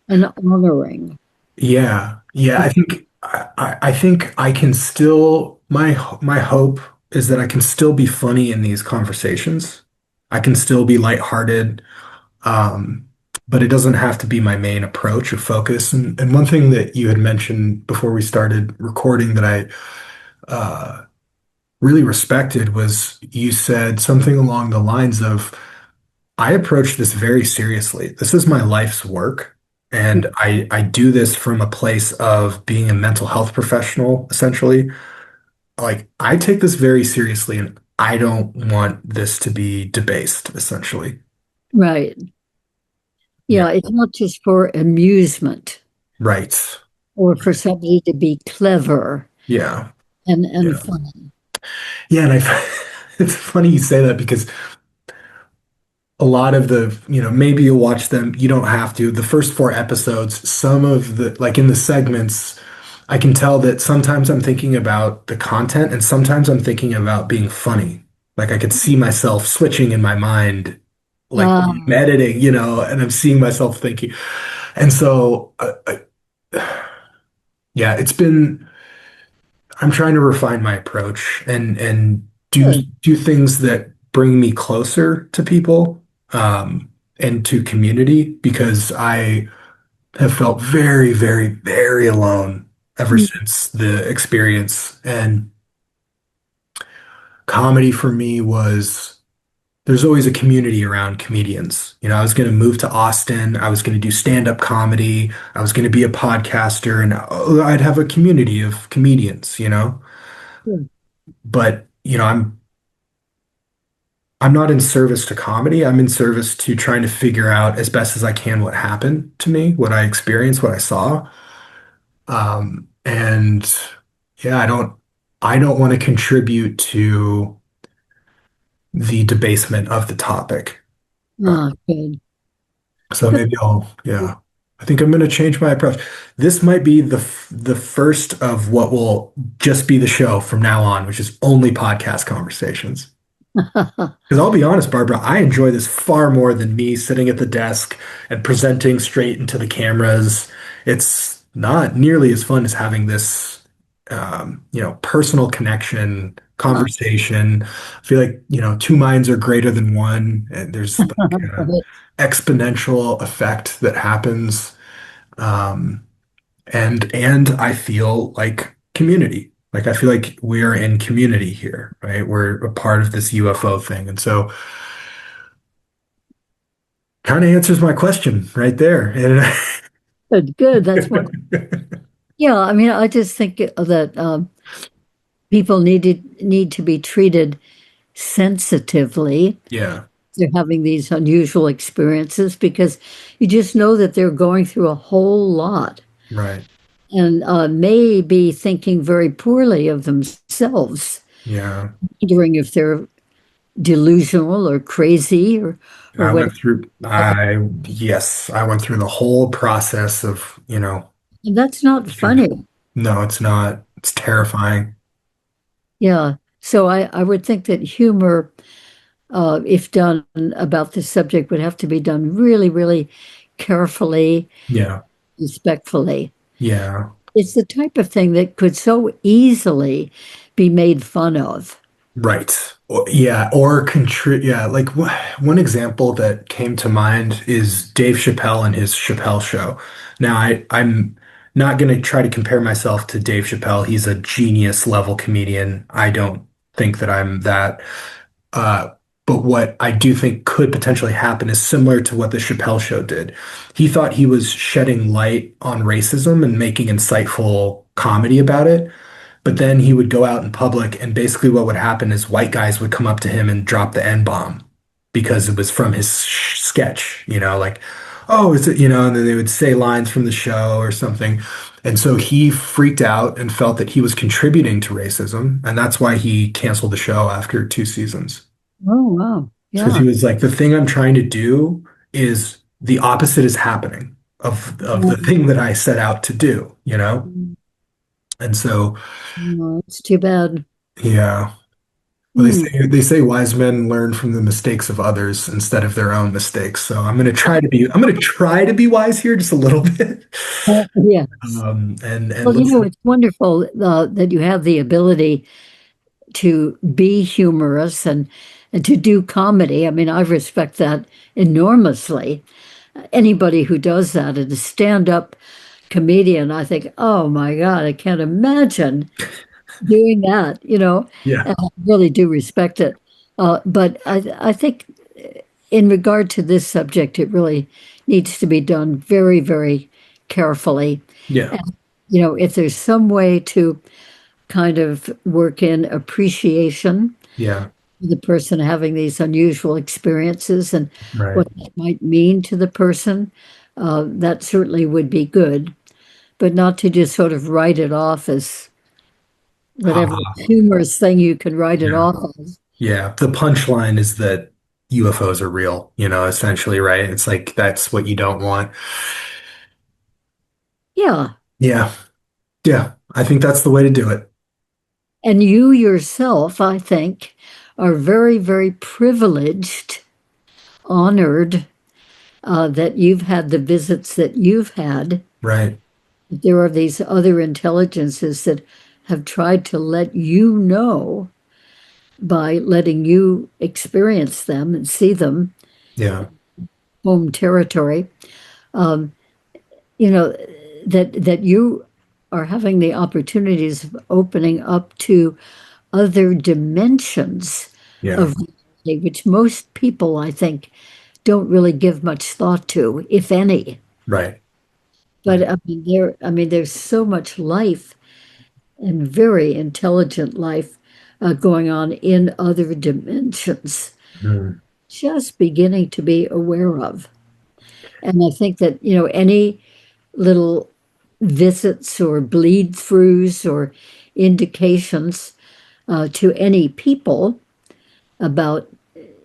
and honoring. Yeah. Yeah. I think I can still my hope is that I can still be funny in these conversations. I can still be lighthearted. Um, but it doesn't have to be my main approach or focus. And one thing that you had mentioned before we started recording that I really respected was you said something along the lines of, I approach this very seriously. This is my life's work. And I do this from a place of being a mental health professional, essentially. Like, I take this very seriously and I don't want this to be debased, essentially. Right. Yeah. Yeah, it's not just for amusement Right. or for somebody to be clever Yeah. and Yeah. fun. Yeah. It's funny you say that because a lot of maybe you'll watch them, you don't have to. The first four episodes, some of the, like in the segments, I can tell that sometimes I'm thinking about the content and sometimes I'm thinking about being funny. Like I could see myself switching in my mind, like Ah, I'm editing, and I'm seeing myself thinking. And so, yeah, I'm trying to refine my approach and good. do things that bring me closer to people, and to community because I have felt very, very, very alone ever Mm, since the experience. And comedy for me was there's always a community around comedians. I was going to move to Austin. I was going to do stand-up comedy. I was going to be a podcaster, and I'd have a community of comedians. good. But, I'm not in service to comedy. I'm in service to trying to figure out as best as I can what happened to me, what I experienced, what I saw. And yeah, I don't want to contribute to the debasement of the topic. Uh, Ah, good. so maybe yeah, I think I'm going to change my approach. This might be the first of what will just be the show from now on, which is only podcast conversations. Because I'll be honest, Barbara, I enjoy this far more than me sitting at the desk and presenting straight into the cameras. It's not nearly as fun as having this, personal connection, Ah, conversation. I feel like, two minds are greater than one. And there's like an right. exponential effect that happens. Um, and I feel like community. Like I feel like we're in community here, right? We're a part of this UFO thing. And so kind of answers my question right there. And Good, good. That's what, yeah, I mean, I just think that people need to be treated sensitively. yeah, They're having these unusual experiences because you just know that they're going through a whole lot right. and may be thinking very poorly of themselves, Yeah. wondering if they're delusional or crazy or I what. went through yes, I went through the whole process of, And that's not funny. no, it's not. It's terrifying. Yeah. So I would think that humor, if done about this subject, would have to be done really, really carefully, Yeah. respectfully. Yeah. It's the type of thing that could so easily be made fun of. Right. Yeah, or yeah, like one example that came to mind is Dave Chappelle and his Chappelle show. Now, I'm not going to try to compare myself to Dave Chappelle. He's a genius level comedian. I don't think that I'm that. Uh, but what I do think could potentially happen is similar to what the Chappelle show did. He thought he was shedding light on racism and making insightful comedy about it. But then he would go out in public, and basically what would happen is white guys would come up to him and drop the N-bomb because it was from his sketch, like, oh, is it, and then they would say lines from the show or something. And so he freaked out and felt that he was contributing to racism. And that's why he canceled the show after 2 seasons. Oh, wow. Because Yeah. he was like, the thing I'm trying to do is the opposite is happening of the thing that I set out to do. And so, Oh, it's too bad. yeah. Well, they Hmm. say wise men learn from the mistakes of others instead of their own mistakes. So I'm gonna try to be wise here just a little bit. Yes. And Well, let's it's wonderful that you have the ability to be humorous and to do comedy. I mean, I respect that enormously. anybody who does that, and a stand-up comedian, I think, oh my God, I can't imagine doing that, Yeah. and I really do respect it. But I think in regard to this subject, it really needs to be done very, very carefully. Yeah. And, if there's some way to kind of work in appreciation Yeah. for the person having these unusual experiences and Right. what that might mean to the person, that certainly would be good, but not to just sort of write it off as Ha whatever ha. humorous thing you can write it Yeah. off as. Yeah. The punchline is that UFOs are real, essentially, right? It's like that's what you don't want. Yeah. Yeah. Yeah. I think that's the way to do it. And you yourself, I think, are very, very privileged, honored that you've had the visits that you've had. Right. There are these other intelligences that have tried to let you know by letting you experience them and see them, Yeah. home territory. Um, you know, that you are having the opportunities of opening up to other dimensions Yeah. of reality, which most people, I think, don't really give much thought to, if any. Right. But Right. there's so much life and very intelligent life going on in other dimensions, Mm. just beginning to be aware of. And I think that, any little visits or bleed throughs or indications to any people about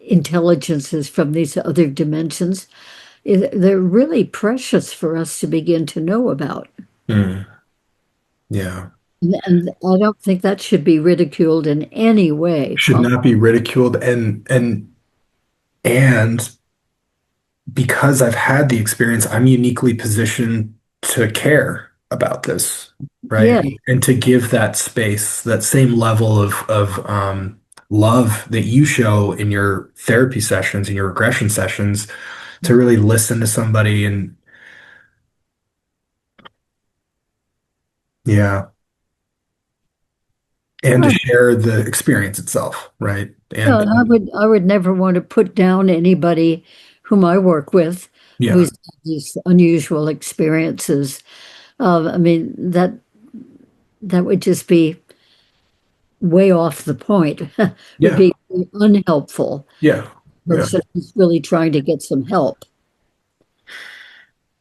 intelligences from these other dimensions, they're really precious for us to begin to know about. Mm. Yeah. And I don't think that should be ridiculed in any way Should possible. not be ridiculed and because I've had the experience, I'm uniquely positioned to care about this, right? Yeah, And to give that space, that same level of love that you show in your therapy sessions, in your regression sessions, to really listen to somebody and yeah, and to well, share the experience itself, right? and I would never want to put down anybody whom I work with Yeah, who's had these unusual experiences. That would just be way off the point. Would yeah, be unhelpful. yeah, yeah. Person who's really trying to get some help.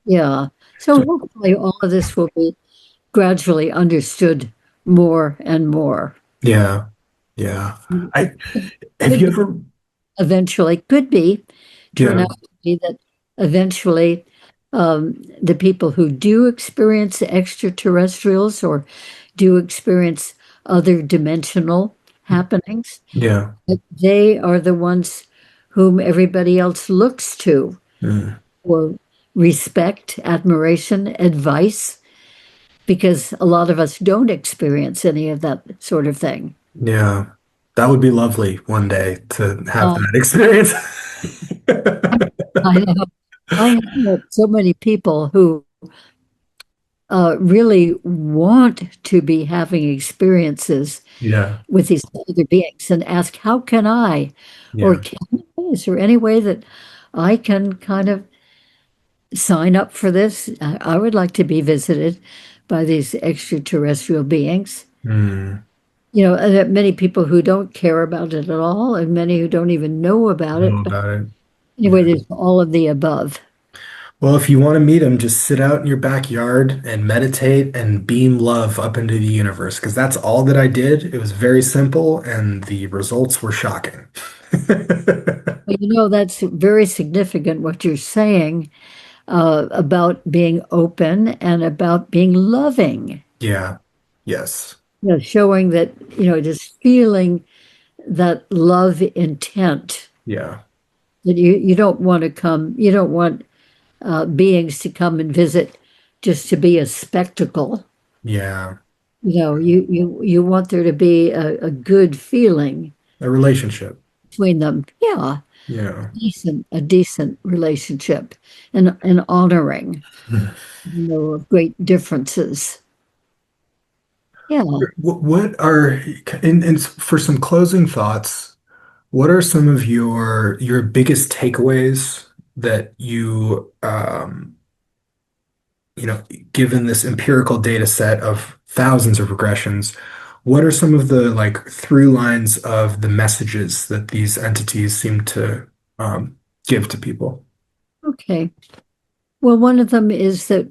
Yeah. So So, hopefully all of this will be gradually understood more and more. yeah, yeah. It I have could you be ever? eventually, could be, turn Yeah, out to be that eventually the people who do experience extraterrestrials or do experience other dimensional happenings, yeah. that they are the ones whom everybody else looks to Mm. for respect, admiration, advice, because a lot of us don't experience any of that sort of thing. Yeah, that would be lovely one day to have Uh, that experience. I have, I have met so many people who really want to be having experiences Yeah, with these other beings and ask, how can I? Or yeah, is there any way that I can kind of sign up for this? I would like to be visited by these extraterrestrial beings. mm, There are many people who don't care about it at all, and many who don't even know about know it. But about it. anyway, there's all of the above. Well, if you want to meet them, just sit out in your backyard and meditate and beam love up into the universe, because that's all that I did. It was very simple, and the results were shocking. But that's very significant what you're saying about being open and about being loving. Yeah. Yes. Showing that, just feeling that love intent Yeah. that you don't want to come, you don't want beings to come and visit just to be a spectacle. Yeah. You want there to be a good feeling A relationship. between them. Yeah. Yeah. A decent relationship and honoring, of great differences. Yeah. What are, and for some closing thoughts, what are some of your biggest takeaways that you know, given this empirical data set of thousands of regressions, what are some of the like through lines of the messages that these entities seem to give to people? Okay. Well, one of them is that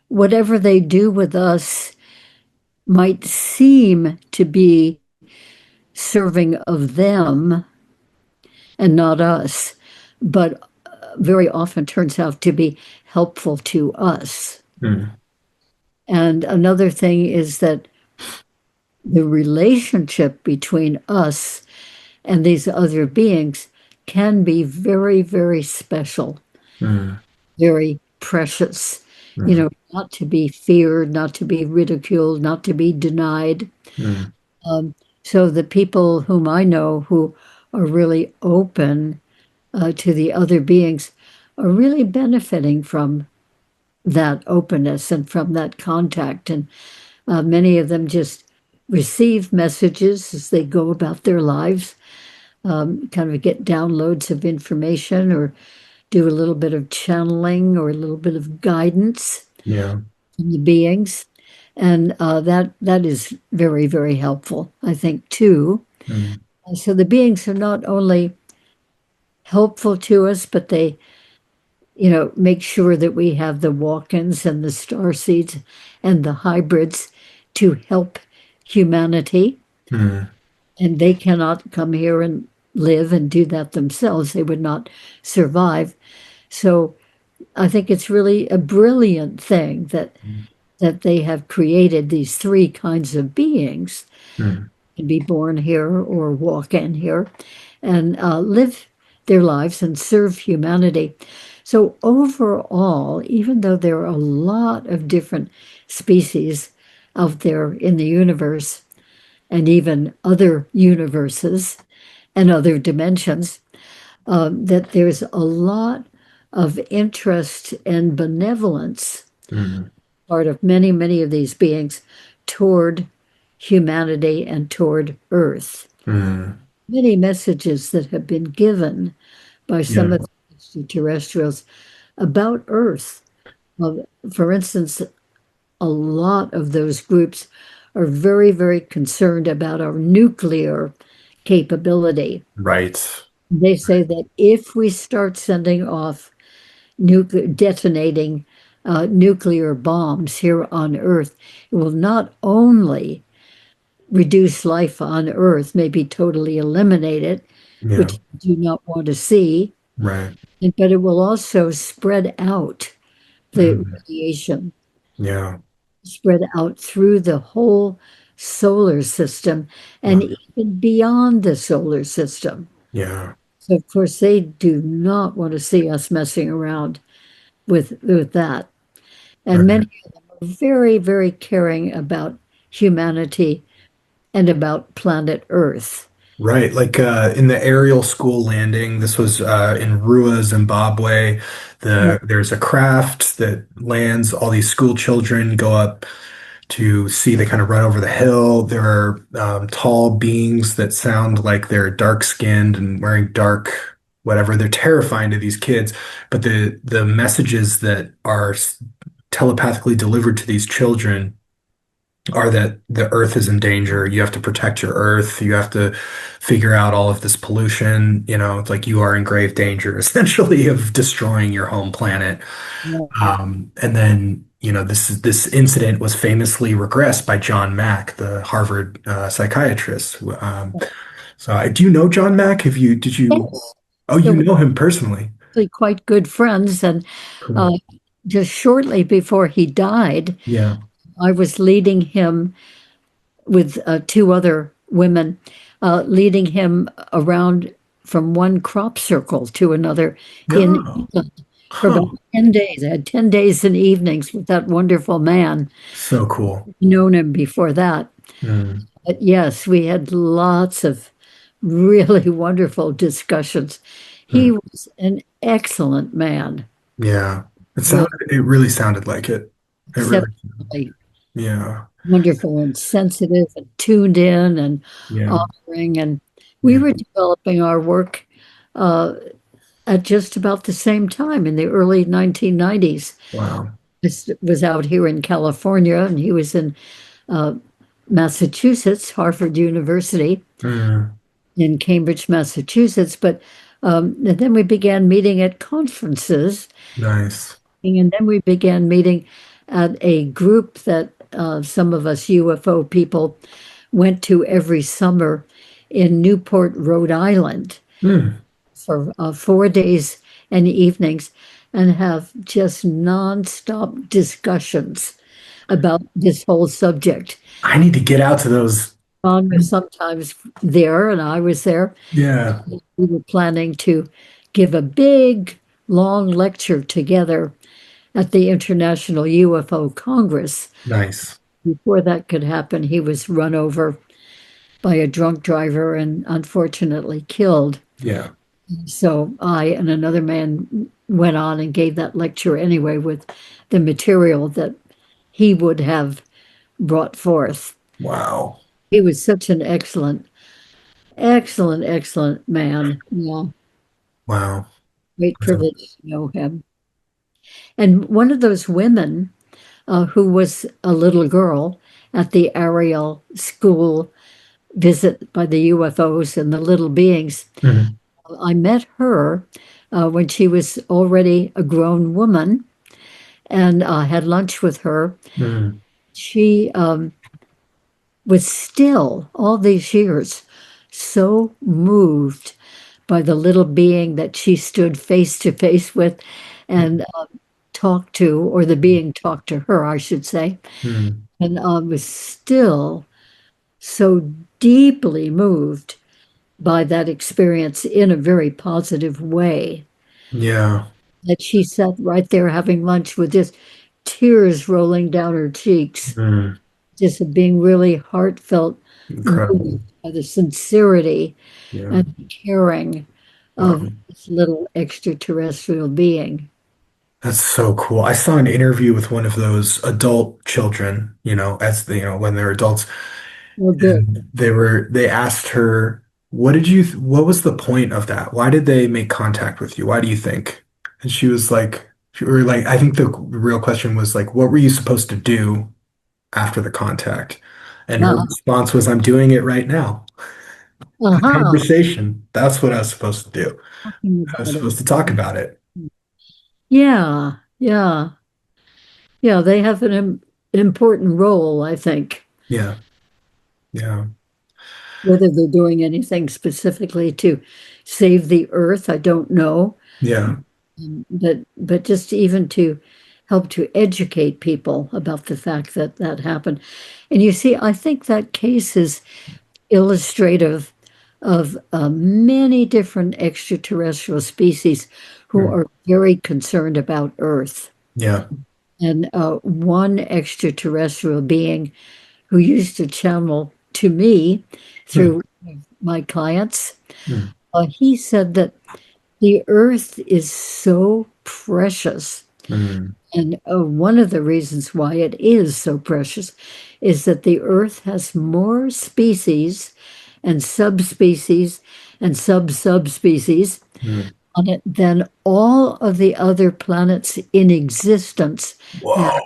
whatever they do with us might seem to be serving of them and not us, but very often turns out to be helpful to us. Mm, And another thing is that the relationship between us and these other beings can be very, very special, mm, very precious, mm, not to be feared, not to be ridiculed, not to be denied. mm, Um, so the people whom I know who are really open to the other beings are really benefiting from that openness and from that contact. And many of them just receive messages as they go about their lives, kind of get downloads of information or do a little bit of channeling or a little bit of guidance yeah. from the beings. And that is very, very helpful, I think, too. Mm, So the beings are not only helpful to us, but they make sure that we have the walk-ins and the star seeds and the hybrids to help humanity. mm, And they cannot come here and live and do that themselves. They would not survive. So I think it's really a brilliant thing that they have created these three kinds of beings mm, to be born here or walk in here and live their lives and serve humanity. So overall, even though there are a lot of different species out there in the universe and even other universes and other dimensions, that there's a lot of interest and benevolence mm, part of many, many of these beings toward humanity and toward Earth. mm, Many messages that have been given by some yeah. of the extraterrestrials about Earth. Well, for instance, a lot of those groups are very, very concerned about our nuclear capability. Right. They say that if we start sending off detonating nuclear bombs here on Earth, it will not only reduce life on Earth, maybe totally eliminate it, Yeah. which we do not want to see, Right. but it will also spread out the Mm, radiation, yeah. spread out through the whole solar system and Wow. even beyond the solar system. Yeah. So, of course, they do not want to see us messing around with that. And Right. many of them are very, very caring about humanity and about planet Earth. Right, like in the aerial school landing, this was in Rua, Zimbabwe. Yeah, There's a craft that lands. All these school children go up to see. They kind of run over the hill. There are tall beings that sound like they're dark skinned and wearing dark whatever. They're terrifying to these kids, but the messages that are telepathically delivered to these children are that the earth is in danger. You have to protect your earth. You have to figure out all of this pollution. You know, it's like you are in grave danger, essentially, of destroying your home planet. yeah. And then, this incident was famously regressed by John Mack, the Harvard psychiatrist. So I do you know John Mack? Did you? Yes. Oh, So you we're know him personally. actually quite good friends. And uh, Cool. just shortly before he died, Yeah. I was leading him with two other women, leading him around from one crop circle to another in Oh, England for about huh. 10 days. I had 10 days and evenings with that wonderful man. So cool. Known him before that. Mm, But yes, we had lots of really wonderful discussions. Hmm. He was an excellent man. Yeah. Really It really sounded like it. It really, exceptionally yeah. wonderful and sensitive and tuned in and Yeah. honoring. And we Yeah. were developing our work uh, at just about the same time in the early 1990s. Wow. This was out here in California, and he was in uh, Massachusetts, Harvard University Mm, in Cambridge, Massachusetts. But and then we began meeting at conferences, nice. and then we began meeting at a group that some of us UFO people went to every summer in Newport, Rhode Island Hmm. for 4 days and evenings and have just nonstop discussions about this whole subject. I need to get out to those. Ron was sometimes there, and I was there. Yeah. We were planning to give a big, long lecture together at the International UFO Congress. Nice. Before that could happen, he was run over by a drunk driver and unfortunately killed. Yeah. So I and another man went on and gave that lecture anyway with the material that he would have brought forth. Wow. He was such an excellent man. Yeah, Wow. great privilege to know him. And one of those women who was a little girl at the Ariel school visit by the UFOs and the little beings, Mhm. I met her when she was already a grown woman and had lunch with her. Mm. She was still, all these years, so moved by the little being that she stood face to face with and talked to, or the being talked to her, I should say, Mm. and was still so deeply moved by that experience in a very positive way Yeah. that she sat right there having lunch with just tears rolling down her cheeks, Mm. just being really heartfelt, moved Incredible. by the sincerity Yeah. and the caring Wow. of this little extraterrestrial being. That's so cool. I saw an interview with one of those adult children, as when they're adults, Well, good. and they asked her, what was the point of that? Why did they make contact with you? Why do you think? And or like, I think the real question was like, what were you supposed to do after the contact? And her Uh, response was, I'm doing it right now. The uh-huh. conversation, that's what I was supposed to do. Talking I was about it. supposed to talk about it. Yeah, yeah, yeah. They have an important role, I think. Yeah. Yeah. Whether they're doing anything specifically to save the earth, I don't know. Yeah. But just even to help to educate people about the fact that that happened. And you see, I think that case is illustrative of many different extraterrestrial species who Mm. are very concerned about Earth. Yeah. And one extraterrestrial being who used to channel to me Hmm. through my clients, Hmm. he said that the Earth is so precious. Hmm. And one of the reasons why it is so precious is that the Earth has more species and subspecies and sub-subspecies Hmm. on it than all of the other planets in existence have Whoa.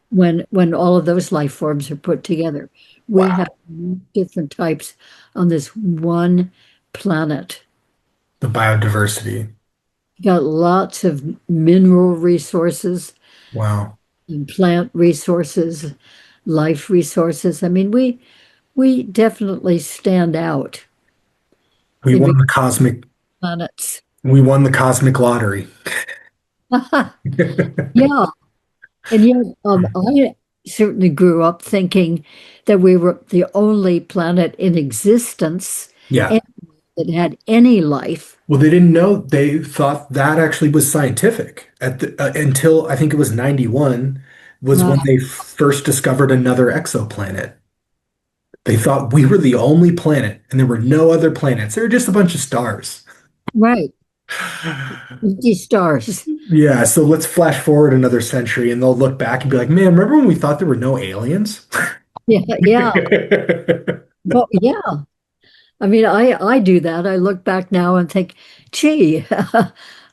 when all of those life forms are put together. We have Wow. different types on this one planet. The biodiversity. Got lots of mineral resources Wow. and plant resources, life resources. I mean, we definitely stand out We in won the cosmic planets. we won the cosmic lottery. Yeah, and yet I certainly grew up thinking that we were the only planet in existence Yeah. that had any life. Well, they didn't know. They thought that actually was scientific until I think it was 91 was Uh, when they first discovered another exoplanet. They thought we were the only planet and there were no other planets. There were just a bunch of stars. right. empty stars. Yeah, so let's flash forward another century and they'll look back and be like, man, remember when we thought there were no aliens? Yeah, yeah. Well, yeah. I mean, I do that. I look back now and think, gee,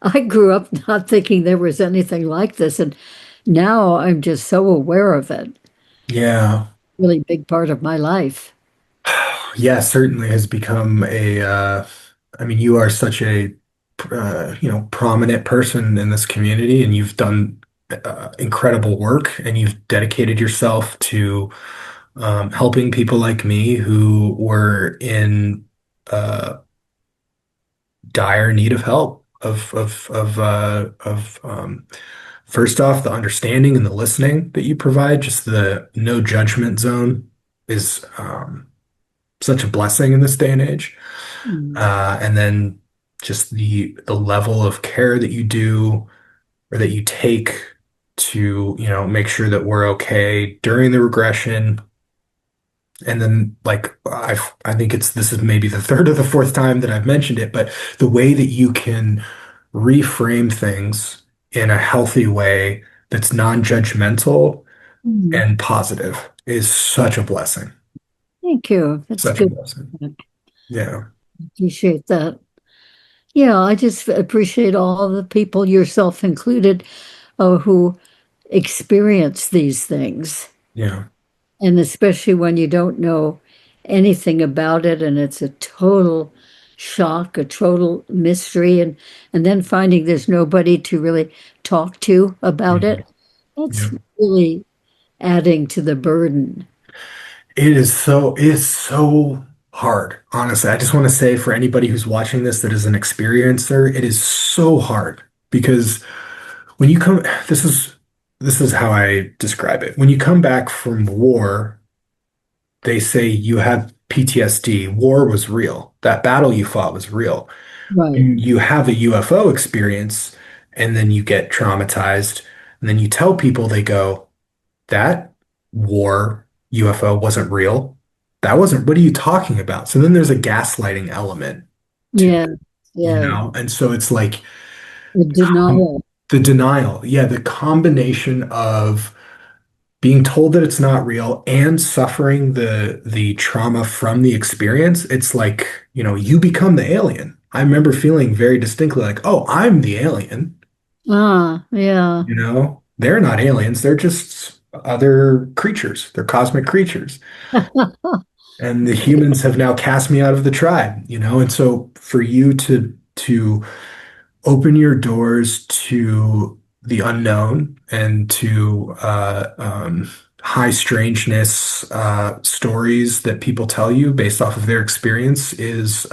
I grew up not thinking there was anything like this, and now I'm just so aware of it. Yeah. Really big part of my life. Yeah, certainly has become I mean, you are such a, prominent person in this community and you've done incredible work and you've dedicated yourself to helping people like me who were in uh, dire need of help first off the understanding and the listening that you provide, just the no judgment zone is such a blessing in this day and age. Mm. And then just the level of care that you do or that you take to, make sure that we're okay during the regression. And then like I think this is maybe the third or the fourth time that I've mentioned it, but the way that you can reframe things in a healthy way that's non-judgmental Mm. and positive is such a blessing. Thank you. That's Such a good. blessing. I Yeah. appreciate that. Yeah, I just appreciate all the people, yourself included, who experience these things. Yeah. And especially when you don't know anything about it and it's a total shock, a total mystery, and then finding there's nobody to really talk to about Mhm. it, that's Yeah. really adding to the burden. It is so hard. Honestly, I just want to say for anybody who's watching this that is an experiencer, it is so hard because when you come, this is how I describe it. When you come back from war, they say you have PTSD. War was real. That battle you fought was real. Right. You have a UFO experience and then you get traumatized and then you tell people they go, that war UFO wasn't real. That wasn't, what are you talking about? So then there's a gaslighting element to Yeah. it, Yeah. And so it's like The um, denial. the denial. Yeah, the combination of being told that it's not real and suffering the trauma from the experience. It's like, you become the alien. I remember feeling very distinctly like, oh, I'm the alien. Ah, yeah. They're not aliens. They're just other creatures. They're cosmic creatures. And the humans have now cast me out of the tribe, And so for you to open your doors to the unknown and to high strangeness stories that people tell you based off of their experience is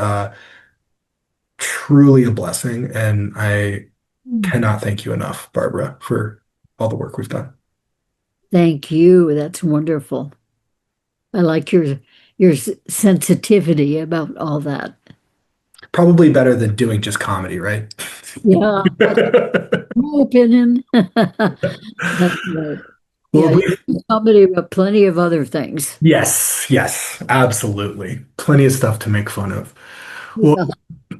truly a blessing. And I cannot thank you enough, Barbara, for all the work we've done. Thank you. That's wonderful. I like your sensitivity about all that. Probably better than doing just comedy, right? Yeah, that's my opinion. That's right. Well, Yeah, you can comedy about plenty of other things. yes, yes, absolutely. Plenty of stuff to make fun of. Well,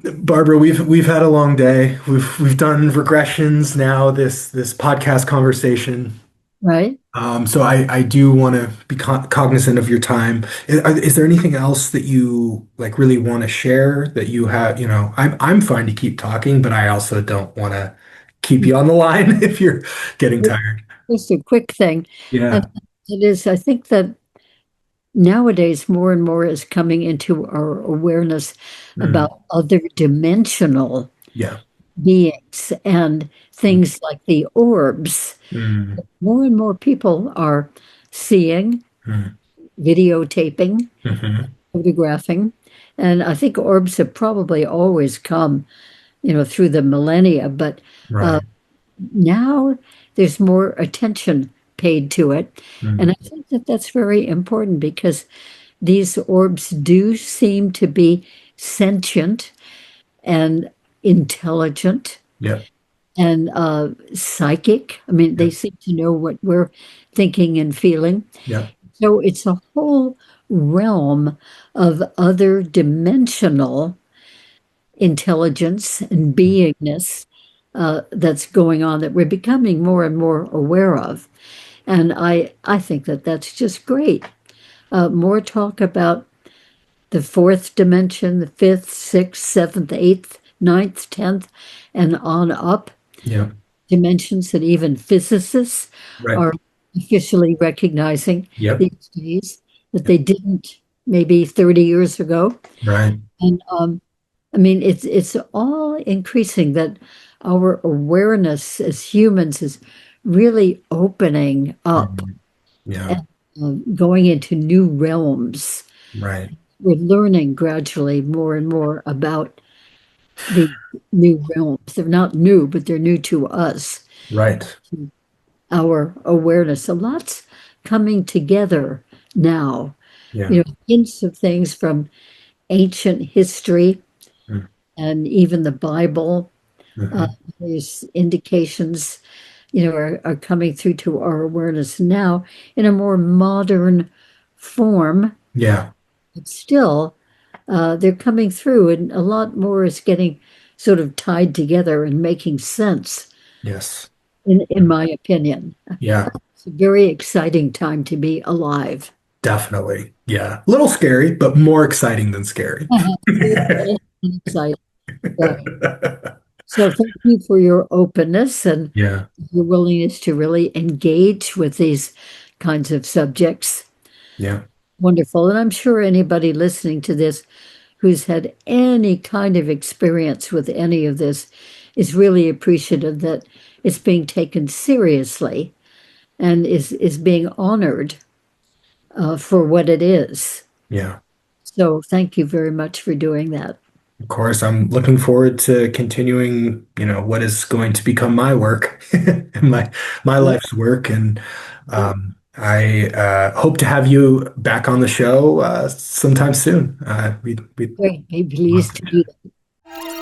Yeah, Barbara, we've had a long day. We've done regressions now, this podcast conversation. right? So I do want to be cognizant of your time. Is there anything else that you like really want to share that you have, I'm fine to keep talking, but I also don't want to keep you on the line if you're getting tired. Just a quick thing. And Yeah. it is, I think that nowadays more and more is coming into our awareness Mm, about other dimensional yeah. beings and Mm, things like the orbs. mm, More and more people are seeing, mm, videotaping, mhm. photographing. And I think orbs have probably always come, through the millennia, but uh, Right. now there's more attention paid to it. And Mm, I think that that's very important because these orbs do seem to be sentient and intelligent yeah. and psychic. I mean, Yeah. they seem to know what we're thinking and feeling. Yeah. So it's a whole realm of other dimensional intelligence and beingness that's going on that we're becoming more and more aware of. And I think that that's just great. More talk about the fourth dimension, the fifth, sixth, seventh, eighth, ninth, tenth, and on up Yeah. dimensions that even physicists Right. are officially recognizing Yep. these days that they didn't maybe 30 years ago. Right. And I mean, it's all increasing that our awareness as humans is really opening up Mhm. Yeah. and going into new realms. Right. We're learning gradually more and more about the new realms. They're not new, but they're new to us, Right. our awareness. A lot's coming together now. Yeah. You know, hints of things from ancient history and even the Bible. Uh, Mm-hmm. there's indications, are coming through to our awareness now in a more modern form, Yeah. but still, they're coming through, and a lot more is getting sort of tied together and making sense, Yes. in my opinion. Yeah. It's a very exciting time to be alive. Definitely. Yeah. A little scary, but more exciting than scary. Exciting. So, so thank you for your openness and Yeah. your willingness to really engage with these kinds of subjects. Yeah. Wonderful. And I'm sure anybody listening to this who's had any kind of experience with any of this is really appreciative that it's being taken seriously and is being honored for what it is. Yeah. So thank you very much for doing that. Of course, I'm looking forward to continuing, what is going to become my work and my life's work. And I hope to have you back on the show sometime soon. We'd Great. Be love pleased to to do that.